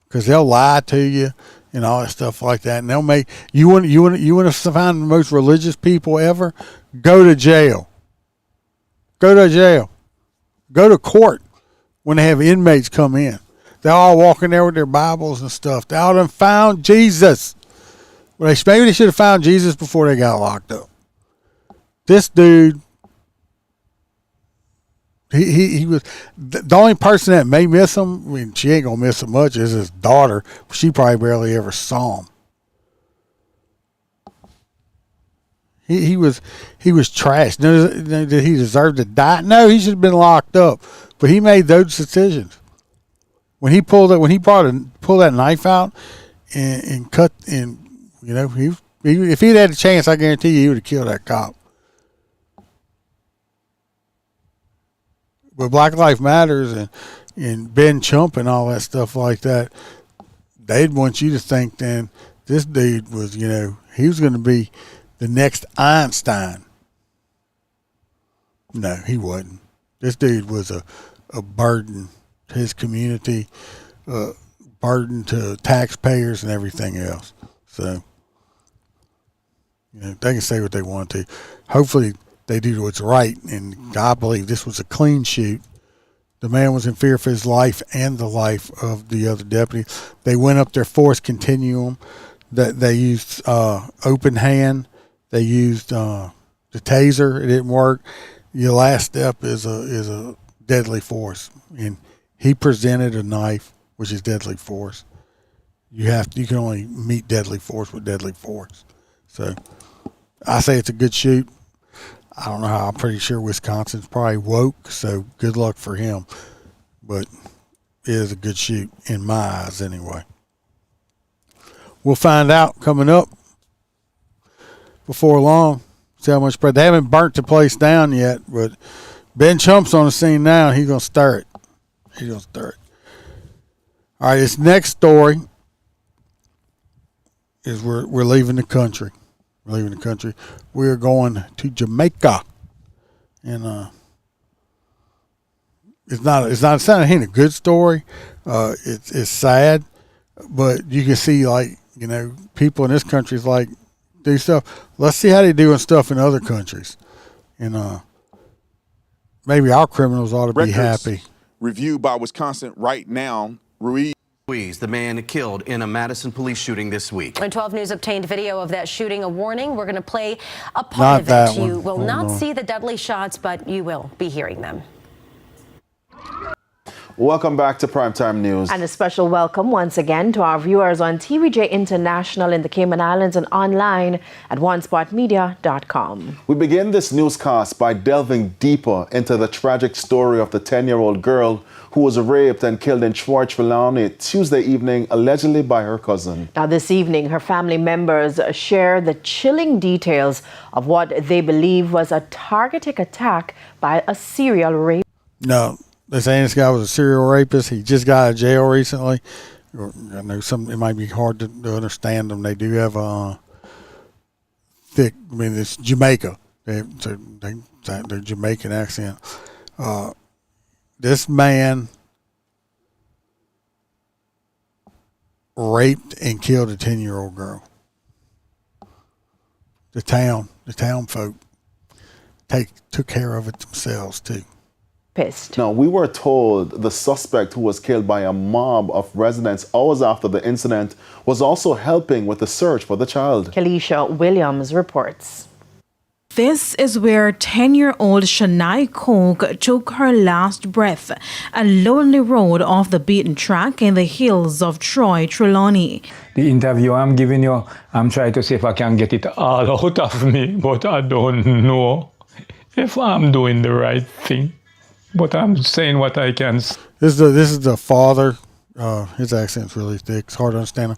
because they'll lie to you and all that stuff like that. And they'll make you want to find the most religious people ever. Go to jail. Go to jail. Go to court when they have inmates come in. They're all walking there with their Bibles and stuff. They all done found Jesus. Well, maybe they should have found Jesus before they got locked up. This dude, he was the only person that may miss him. I mean, she ain't gonna miss him much. Is his daughter. She probably barely ever saw him. He was trashed. Did he deserve to die? No, he should have been locked up. But he made those decisions. When he pulled that knife out and cut, and if he'd had a chance, I guarantee you he would have killed that cop. But Black Lives Matters and Ben Chump and all that stuff like that, they'd want you to think then this dude was, he was going to be the next Einstein. No, he wasn't. This dude was a burden to his community, burden to taxpayers and everything else. So, they can say what they want to. Hopefully they do what's right, and I believe this was a clean shoot. The man was in fear for his life and the life of the other deputy. They went up their force continuum. That they used open hand. They used the taser. It didn't work. Your last step is a deadly force, and he presented a knife, which is deadly force. You can only meet deadly force with deadly force. So I say it's a good shoot. I don't know how. I'm pretty sure Wisconsin's probably woke, so good luck for him. But it is a good shoot in my eyes anyway. We'll find out coming up before long. See how much bread. They haven't burnt the place down yet, but Ben Chump's on the scene now, and he's going to stir it. All right, this next story is we're leaving the country. We are going to Jamaica, and it's not a good story. It's sad, but you can see people in this country do stuff. Let's see how they do stuff in other countries, and maybe our criminals ought to be happy. Reviewed by Wisconsin right now. Ruiz, the man killed in a Madison police shooting this week. And 12 News obtained video of that shooting. A warning, we're going to play a part of it. You will not see the deadly shots, but you will be hearing them. Welcome back to Primetime News. And a special welcome once again to our viewers on TVJ International in the Cayman Islands and online at onespotmedia.com. We begin this newscast by delving deeper into the tragic story of the 10-year-old girl who was raped and killed in Schwartz-Valley Tuesday evening, allegedly by her cousin. Now, this evening, her family members share the chilling details of what they believe was a targeted attack by a serial rapist. No. They're saying this guy was a serial rapist. He just got out of jail recently. I know it might be hard to understand them. They do have it's Jamaica. They're Jamaican accent. This man raped and killed a 10-year-old girl. The town folk took care of it themselves too. Now, we were told the suspect, who was killed by a mob of residents hours after the incident, was also helping with the search for the child. Kalisha Williams reports. This is where 10-year-old Shania Coke took her last breath, a lonely road off the beaten track in the hills of Troy, Trelawney. The interview I'm giving you, I'm trying to see if I can get it all out of me, but I don't know if I'm doing the right thing. But I'm saying what I can. This is the father. His accent's really thick. It's hard to understand him.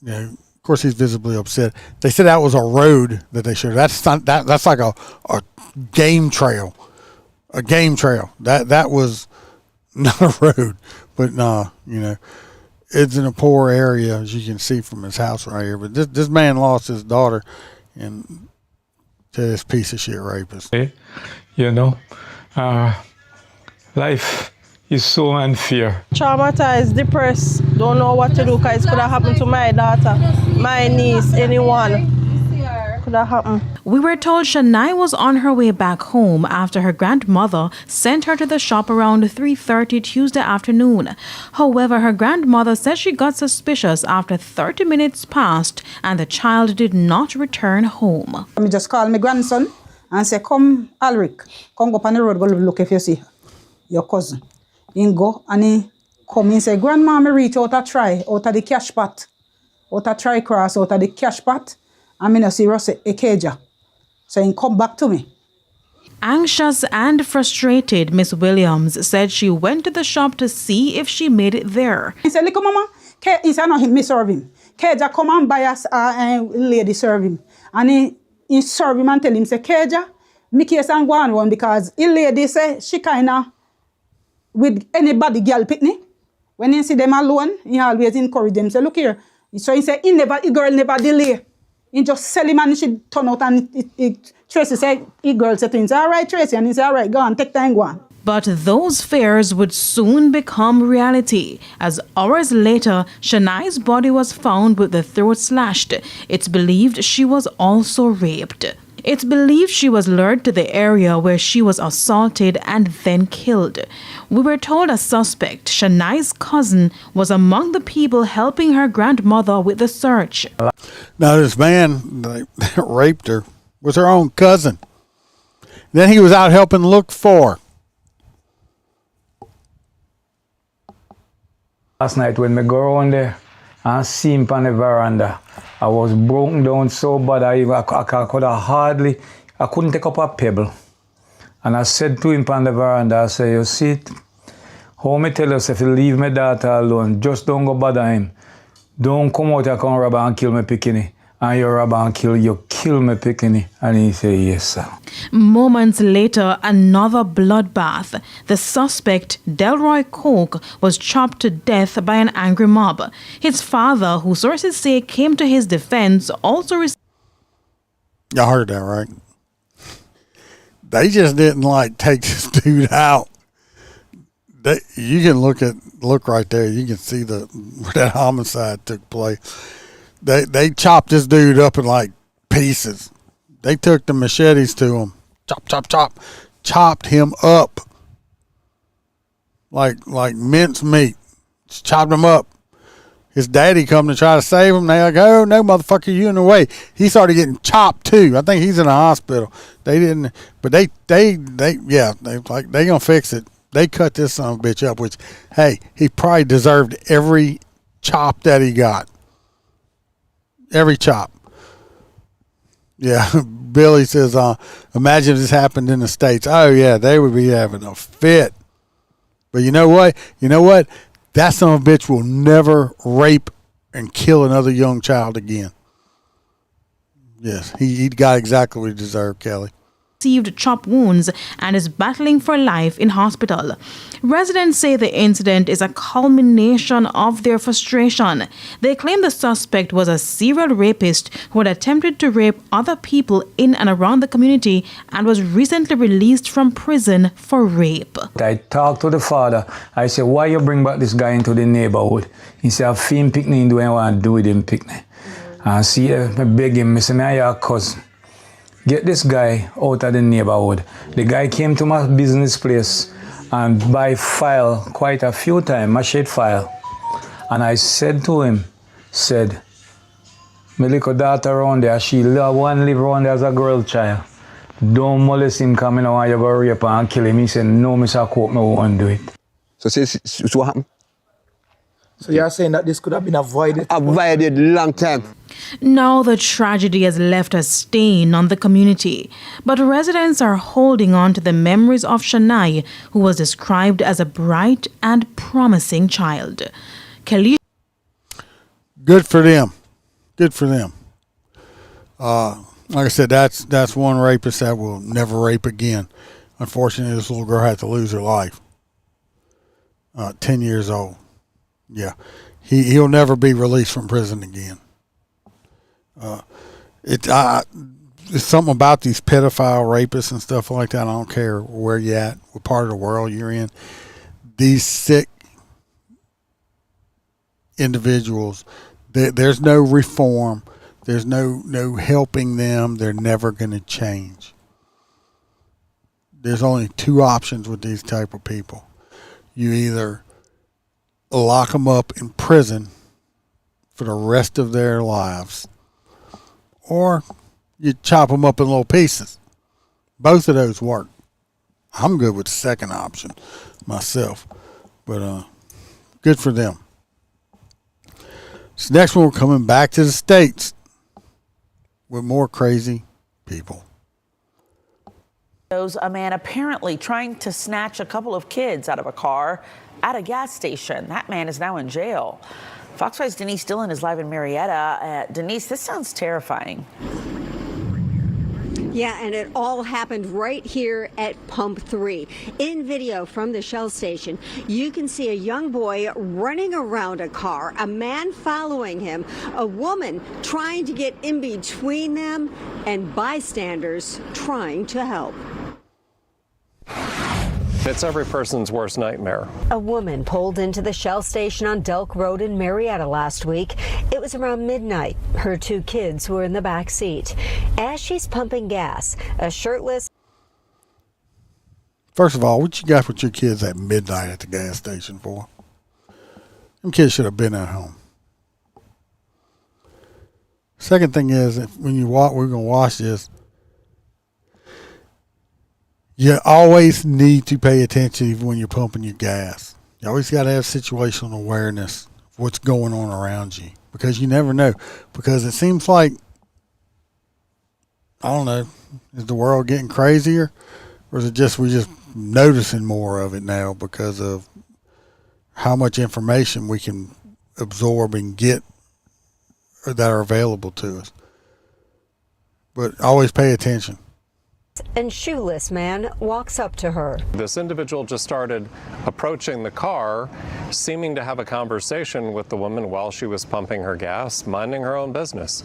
Yeah. Of course, he's visibly upset. They said that was a road that they showed. That's like a game trail, a game trail. That was not a road, but it's in a poor area, as you can see from his house right here. But this man lost his daughter, and to this piece of shit rapist. Life is so unfair. Traumatized, depressed, don't know what to do because it could have happened to my daughter, my niece, anyone. Could have happened. We were told Shania was on her way back home after her grandmother sent her to the shop around 3:30 Tuesday afternoon. However, her grandmother said she got suspicious after 30 minutes passed and the child did not return home. I just called my grandson and say, come, Alric, come go up on the road, go look if you see your cousin. He go and he come and say, Grandma, me reach out a try, out of the cash pot, out of try cross, out of the cash pot, and me no see Ross Ekeja. So he come back to me. Anxious and frustrated, Miss Williams said she went to the shop to see if she made it there. He said, look, Mama, he said, no, me serve him. Keja come and buy us a lady serve him. And he serve him and tell him, say, Keja, me case and go on one because the lady say she kind of with anybody girl pitney. When he see them alone, he always encourage them. Say, look here. So he say, the girl never delay. He just sell him and she turn out and Tracy say, the girl said to him, all right, Tracy. And he say, all right, go on, take time, go on. But those fears would soon become reality, as hours later, Shania's body was found with the throat slashed. It's believed she was also raped. It's believed she was lured to the area where she was assaulted and then killed. We were told a suspect, Shania's cousin, was among the people helping her grandmother with the search. Now, this man that raped her was her own cousin. Then he was out helping look for her. Last night when me go around there and see him on the veranda, I was broken down so bad I could have I couldn't take up a pebble. And I said to him on the veranda, I said, you see it? How me tell us if you leave my daughter alone, just don't go bother him. Don't come out here come rob and kill me pickini. And you rob and kill me pickini. And he said, yes, sir. Moments later, another bloodbath. The suspect, Delroy Coke, was chopped to death by an angry mob. His father, who sources say came to his defense, also received... Y'all heard that, right? They just didn't take this dude out. You can look right there. You can see where that homicide took place. They chopped this dude up in pieces. They took the machetes to him. Chop, chop, chop. Chopped him up. Like minced meat. Just chopped him up. His daddy come to try to save him. They oh no, motherfucker, you in the way. He started getting chopped too. I think he's in the hospital. They didn't, but they gonna fix it. They cut this son of a bitch up, which, hey, he probably deserved every chop that he got. Every chop. Yeah, Billy says, imagine if this happened in the States. Oh, yeah, they would be having a fit. But you know what? That son of a bitch will never rape and kill another young child again. Yes, he got exactly what he deserved, Kelly. Received chop wounds and is battling for life in hospital. Residents say the incident is a culmination of their frustration. They claim the suspect was a serial rapist who had attempted to rape other people in and around the community and was recently released from prison for rape. I talked to the father. I said, why you bring back this guy into the neighborhood? He said, I've seen picnic do what I want to do with him picnic. And see, I beg him, I say, I your cousin. Get this guy out of the neighborhood. The guy came to my business place and buy file quite a few times, machete file. And I said to him, My little daughter around there, she one live around there as a girl child. Don't molest him coming out and you go rape and kill him. He said, no, Mr. Cope, I won't do it. So what happened? So you're saying that this could have been avoided? Avoided long time. Now the tragedy has left a stain on the community, but residents are holding on to the memories of Shania, who was described as a bright and promising child. Kelly. Good for them. Good for them. Like I said, that's one rapist that will never rape again. Unfortunately, this little girl had to lose her life. 10 years old. Yeah. He'll never be released from prison again. It's something about these pedophile rapists and stuff like that. I don't care where you're at, what part of the world you're in. These sick individuals, there's no reform. There's no helping them. They're never going to change. There's only two options with these type of people. You either lock them up in prison for the rest of their lives, or you chop them up in little pieces. Both of those work. I'm good with the second option myself, but good for them. So next one, we're coming back to the States with more crazy people. Shows a man apparently trying to snatch a couple of kids out of a car at a gas station. That man is now in jail. Fox 5's Denise Dillon is live in Marietta. Denise, this sounds terrifying. Yeah, and it all happened right here at Pump 3. In video from the Shell station, you can see a young boy running around a car, a man following him, a woman trying to get in between them, and bystanders trying to help. It's every person's worst nightmare. A woman pulled into the Shell station on Delk Road in Marietta last week. It was around midnight. Her two kids were in the back seat. As she's pumping gas, a shirtless... First of all, what you got with your kids at midnight at the gas station for? Them kids should have been at home. Second thing is, when you walk, we're going to watch this. You always need to pay attention even when you're pumping your gas. You always got to have situational awareness of what's going on around you, because you never know. Because it seems like, I don't know, is the world getting crazier, or is it just we just noticing more of it now because of how much information we can absorb and get or that are available to us? But always pay attention. And shoeless man walks up to her. This individual just started approaching the car, seeming to have a conversation with the woman while she was pumping her gas, minding her own business.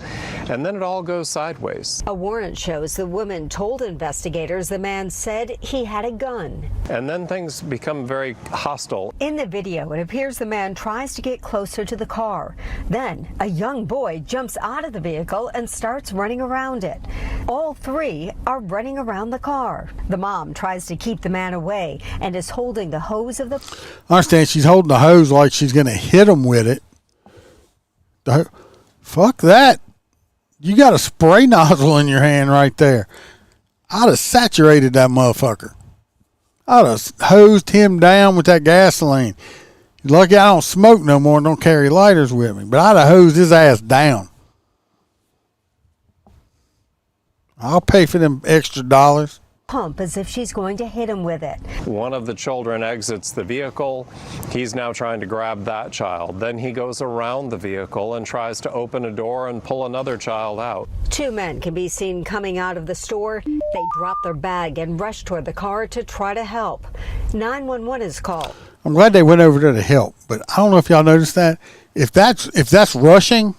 And then it all goes sideways. A warrant shows the woman told investigators the man said he had a gun. And then things become very hostile. In the video, it appears the man tries to get closer to the car. Then a young boy jumps out of the vehicle and starts running around it. All three are running around the car. The mom tries to keep the man away and is holding the hose of the... I understand she's holding the hose like she's going to hit him with it. Fuck that. You got a spray nozzle in your hand right there. I'd have saturated that motherfucker. I'd have hosed him down with that gasoline. You're lucky I don't smoke no more and don't carry lighters with me, but I'd have hosed his ass down. I'll pay for them extra dollars. Pump as if she's going to hit him with it. One of the children exits the vehicle. He's now trying to grab that child. Then he goes around the vehicle and tries to open a door and pull another child out. Two men can be seen coming out of the store. They drop their bag and rush toward the car to try to help. 911 is called. I'm glad they went over there to help, but I don't know if y'all noticed that. If that's rushing,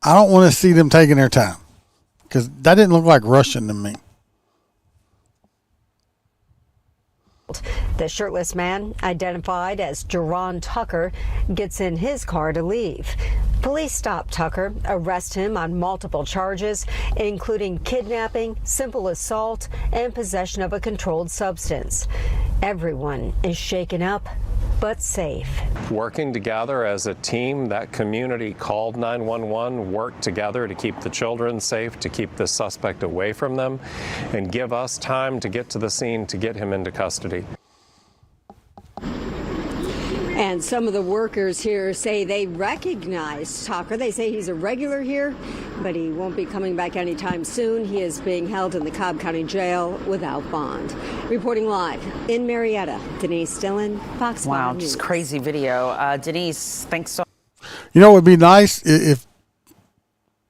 I don't want to see them taking their time, because that didn't look like rushing to me. The shirtless man, identified as Jerron Tucker, gets in his car to leave. Police stop Tucker, arrest him on multiple charges, including kidnapping, simple assault, and possession of a controlled substance. Everyone is shaken up but safe. Working together as a team, that community called 911, worked together to keep the children safe, to keep the suspect away from them, and give us time to get to the scene to get him into custody. And some of the workers here say they recognize Tucker. They say he's a regular here, but he won't be coming back anytime soon. He is being held in the Cobb County Jail without bond. Reporting live in Marietta, Denise Dillon, Fox 5 Wow, News. just crazy video. Denise, thanks so much. You know, it would be nice if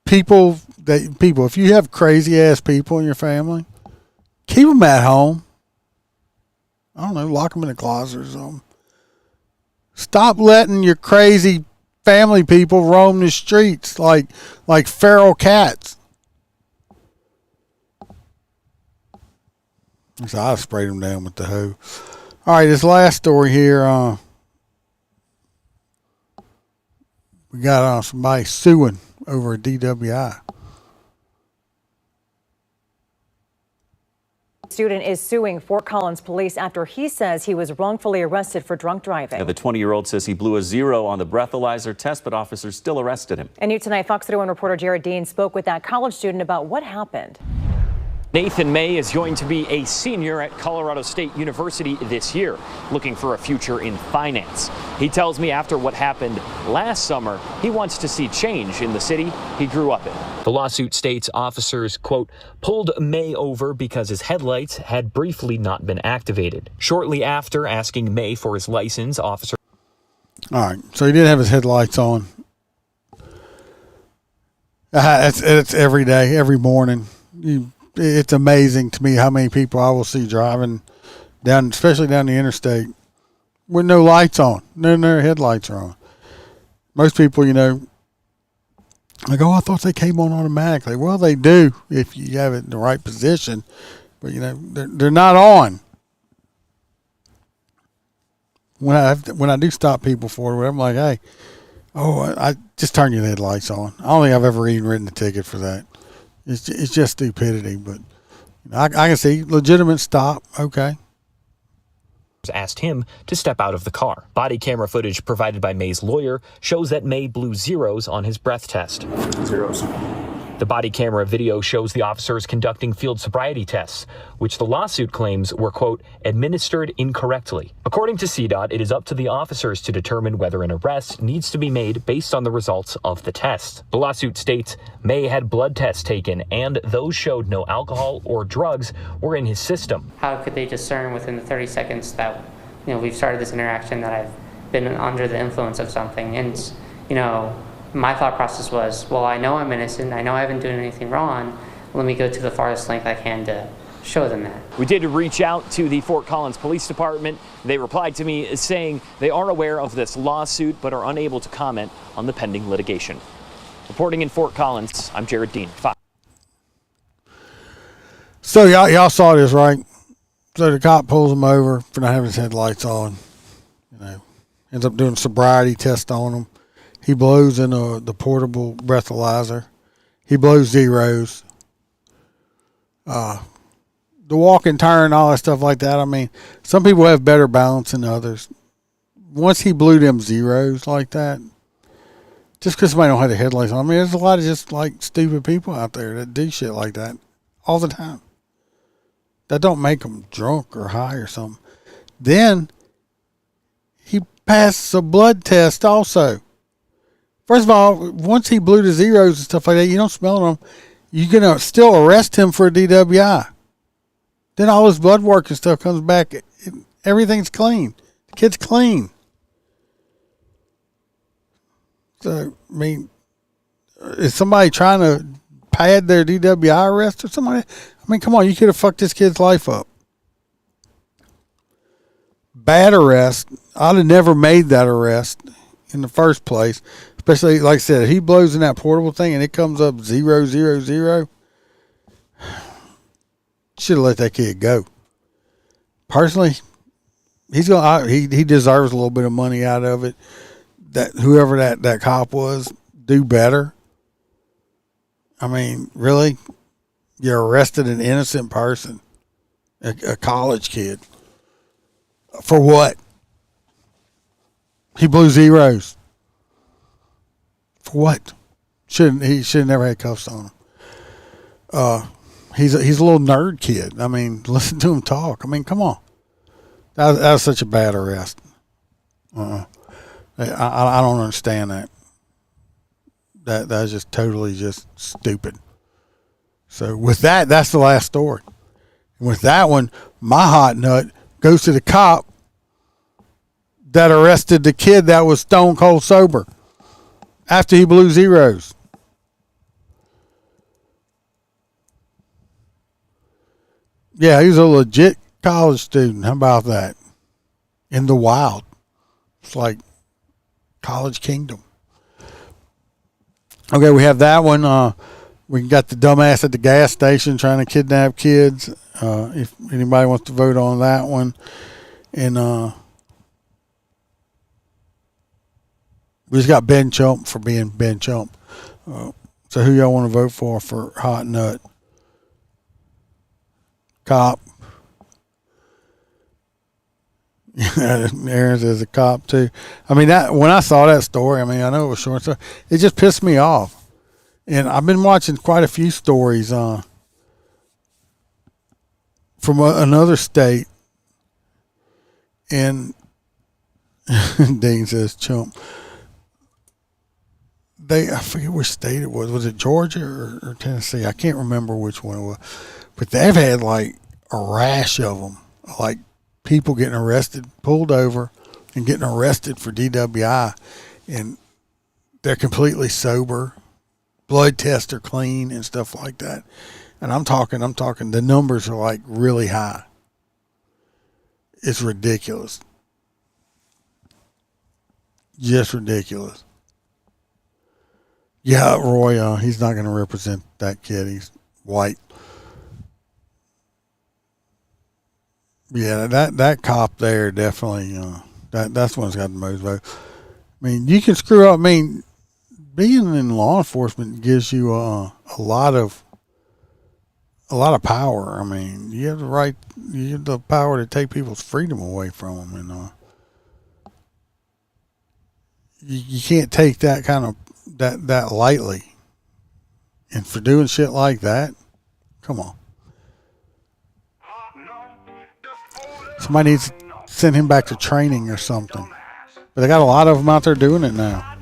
if you have crazy ass people in your family, keep them at home. I don't know, lock them in a closet or something. Stop letting your crazy family people roam the streets like feral cats. So I sprayed them down with the hoe. All right, this last story here. We got somebody suing over a DWI. Student is suing Fort Collins police after he says he was wrongfully arrested for drunk driving. The 20-year-old says he blew a 0 on the breathalyzer test, but officers still arrested him. And new tonight, Fox 31 reporter Jared Dean spoke with that college student about what happened. Nathan May is going to be a senior at Colorado State University this year, looking for a future in finance. He tells me after what happened last summer, he wants to see change in the city he grew up in. The lawsuit states officers, quote, pulled May over because his headlights had briefly not been activated. Shortly after asking May for his license, officer. All right, so he did have his headlights on. It's every day, every morning. It's amazing to me how many people I will see driving down, especially down the interstate, with no lights on. No headlights are on. Most people, like, oh, I thought they came on automatically. Well, they do if you have it in the right position, but they're not on. When I do stop people for it, I'm like, hey, I just turn your headlights on. I don't think I've ever even written a ticket for that. It's just stupidity, but I can see legitimate stop. Okay. Asked him to step out of the car. Body camera footage provided by May's lawyer shows that May blew 0s on his breath test. 0s. The body camera video shows the officers conducting field sobriety tests, which the lawsuit claims were, quote, administered incorrectly. According to CDOT, it is up to the officers to determine whether an arrest needs to be made based on the results of the test. The lawsuit states May had blood tests taken, and those showed no alcohol or drugs were in his system. How could they discern within the 30 seconds that, we've started this interaction that I've been under the influence of something? And, my thought process was, well, I know I'm innocent. I know I haven't done anything wrong. Let me go to the farthest length I can to show them that. We did reach out to the Fort Collins Police Department. They replied to me saying they are aware of this lawsuit but are unable to comment on the pending litigation. Reporting in Fort Collins, I'm Jared Dean. So y'all saw this, right? So the cop pulls him over for not having his headlights on. Ends up doing a sobriety test on him. He blows in the portable breathalyzer. He blows 0s. The walk and turn, all that stuff like that. I mean, some people have better balance than others. Once he blew them 0s like that, just because somebody don't have their headlights on, I mean, there's a lot of just like stupid people out there that do shit like that all the time. That don't make them drunk or high or something. Then he passes a blood test also. First of all, once he blew the 0s and stuff like that, you don't smell them. You're going to still arrest him for a DWI. Then all his blood work and stuff comes back. Everything's clean. The kid's clean. So, I mean, is somebody trying to pad their DWI arrest or somebody? I mean, come on, you could have fucked this kid's life up. Bad arrest. I'd have never made that arrest in the first place. Especially, like I said, if he blows in that portable thing and it comes up 0, 0, 0, should have let that kid go. Personally, he deserves a little bit of money out of it. That whoever that cop was, do better. I mean, really, you arrested an innocent person, a college kid, for what? He blew zeros. For what? He should have never had cuffs on him. He's a little nerd kid. I mean, listen to him talk. I mean, come on. That was such a bad arrest. I don't understand that. That's just totally just stupid. So with that, that's the last story. And with that one, my hot nut goes to the cop that arrested the kid that was stone cold sober after he blew zeros. Yeah, he's a legit college student. How about that? In the wild. It's like college kingdom. Okay, we have that one. We got the dumbass at the gas station trying to kidnap kids. If anybody wants to vote on that one. And we just got Ben Chump for being Ben Chump. So who y'all want to vote for Hot Nut? Cop. Aaron says a cop too. I mean, that when I saw that story, I mean, I know it was short, so it just pissed me off. And I've been watching quite a few stories from another state. And Dean says chump. I forget which state it was. Was it Georgia or Tennessee? I can't remember which one it was. But they've had like a rash of them, like people getting arrested, pulled over, and getting arrested for DWI, and they're completely sober, blood tests are clean and stuff like that. And I'm talking. The numbers are like really high. It's ridiculous, just ridiculous. Yeah, Roy. He's not going to represent that kid. He's white. Yeah, that cop there definitely. That's the one that's got the most vote. I mean, you can screw up. I mean, being in law enforcement gives you a lot of power. I mean, you have the right, you have the power to take people's freedom away from them, and you can't take that kind of that lightly. And for doing shit like that, come on. Somebody needs to send him back to training or something. But they got a lot of them out there doing it now.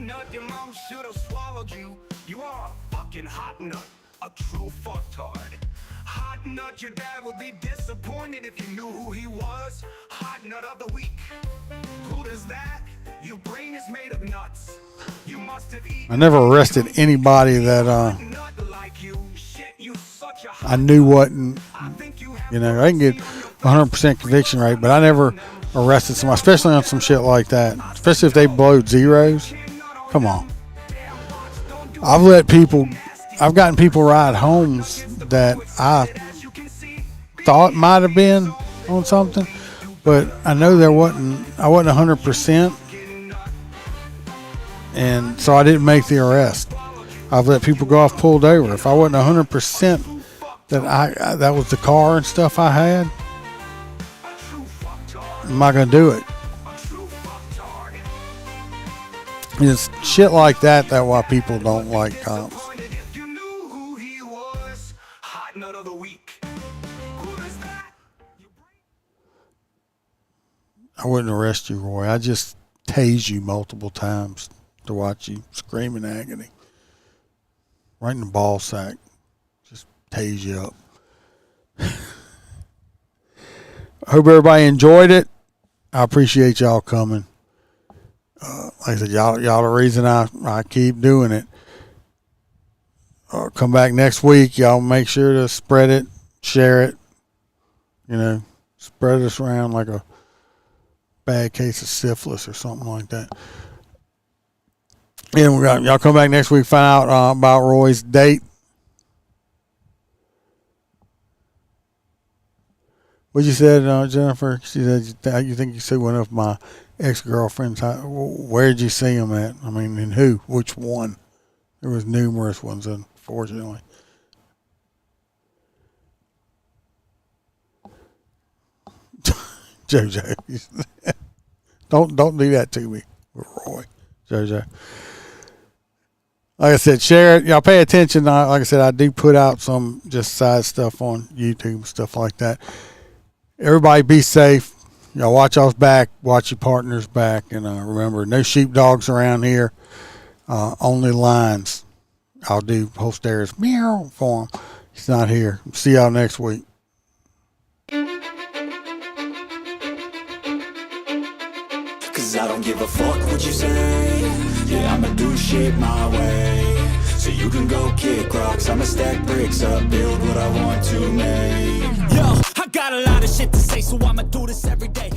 Your dad would be disappointed if you knew who he was. Hot nut of the week. Who does that? Your brain is made of nuts. You must have eaten. I never arrested anybody that I knew wasn't, you know, I can get 100% conviction rate, but I never arrested somebody, especially on some shit like that, especially if they blowed zeros. Come on. I've gotten people ride homes that I thought might have been on something, but I know I wasn't 100%, and so I didn't make the arrest. I've let people go off pulled over. If I wasn't 100% that was the car and stuff I had, I'm not gonna do it. It's shit like that. That's why people don't like cops. I wouldn't arrest you, Roy. I just tase you multiple times to watch you scream in agony. Right in the ball sack. Just tase you up. I hope everybody enjoyed it. I appreciate y'all coming. Like I said, y'all the reason I keep doing it. Come back next week. Y'all make sure to spread it, share it. You know, spread this around like a bad case of syphilis or something like that. And y'all come back next week, find out about Roy's date. What you said, Jennifer? She said you think you see one of my ex-girlfriends. Where did you see him at? I mean, and who? Which one? There was numerous ones, unfortunately. JoJo, don't do that to me. with Roy, JJ. Like I said, share it. Y'all pay attention. Like I said, I do put out some just side stuff on YouTube, stuff like that. Everybody be safe. Y'all watch y'all's back, watch your partner's back, and remember, no sheepdogs around here. Only lions. I'll do Holster's meow for him. He's not here. See y'all next week. Cause I don't give a fuck what you say. Yeah, I'ma do shit my way. So you can go kick rocks, I'ma stack bricks up, build what I want to make. Yo, I got a lot of shit to say, so I'ma do this every day.